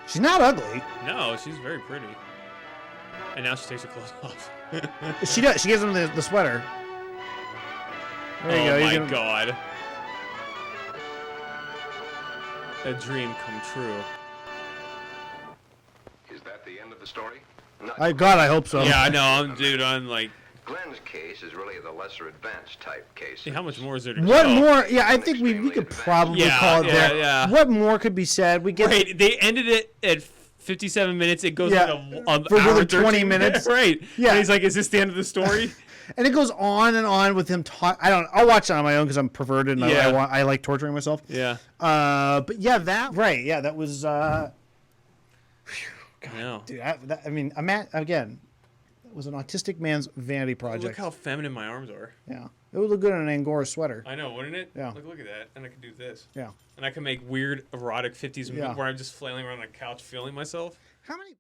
She's not ugly. No, she's very pretty. And now she takes her clothes off. She does. She gives him the sweater. There you go. Oh my God. A dream come true. Is that the end of the story? God, I hope so. Yeah, I know. I'm like. Glen's case is really the lesser advanced type case. How much more is there to What go? more? Yeah, I think we could probably call it there. Yeah. What more could be said? We get Right, they ended it at 57 minutes. It goes Yeah, like for hour another and 20 13 minutes. Right. Yeah. And he's like, is this the end of the story? And it goes on and on with him talk. I'll watch it on my own because I'm perverted and I like torturing myself. Yeah. But yeah, that was. God, No. dude, I mean, again, it was an autistic man's vanity project. Look how feminine my arms are. Yeah, it would look good in an Angora sweater. I know, wouldn't it? Yeah. Look at that. And I can do this. Yeah. And I can make weird erotic 50s Yeah. where I'm just flailing around on the couch feeling myself. How many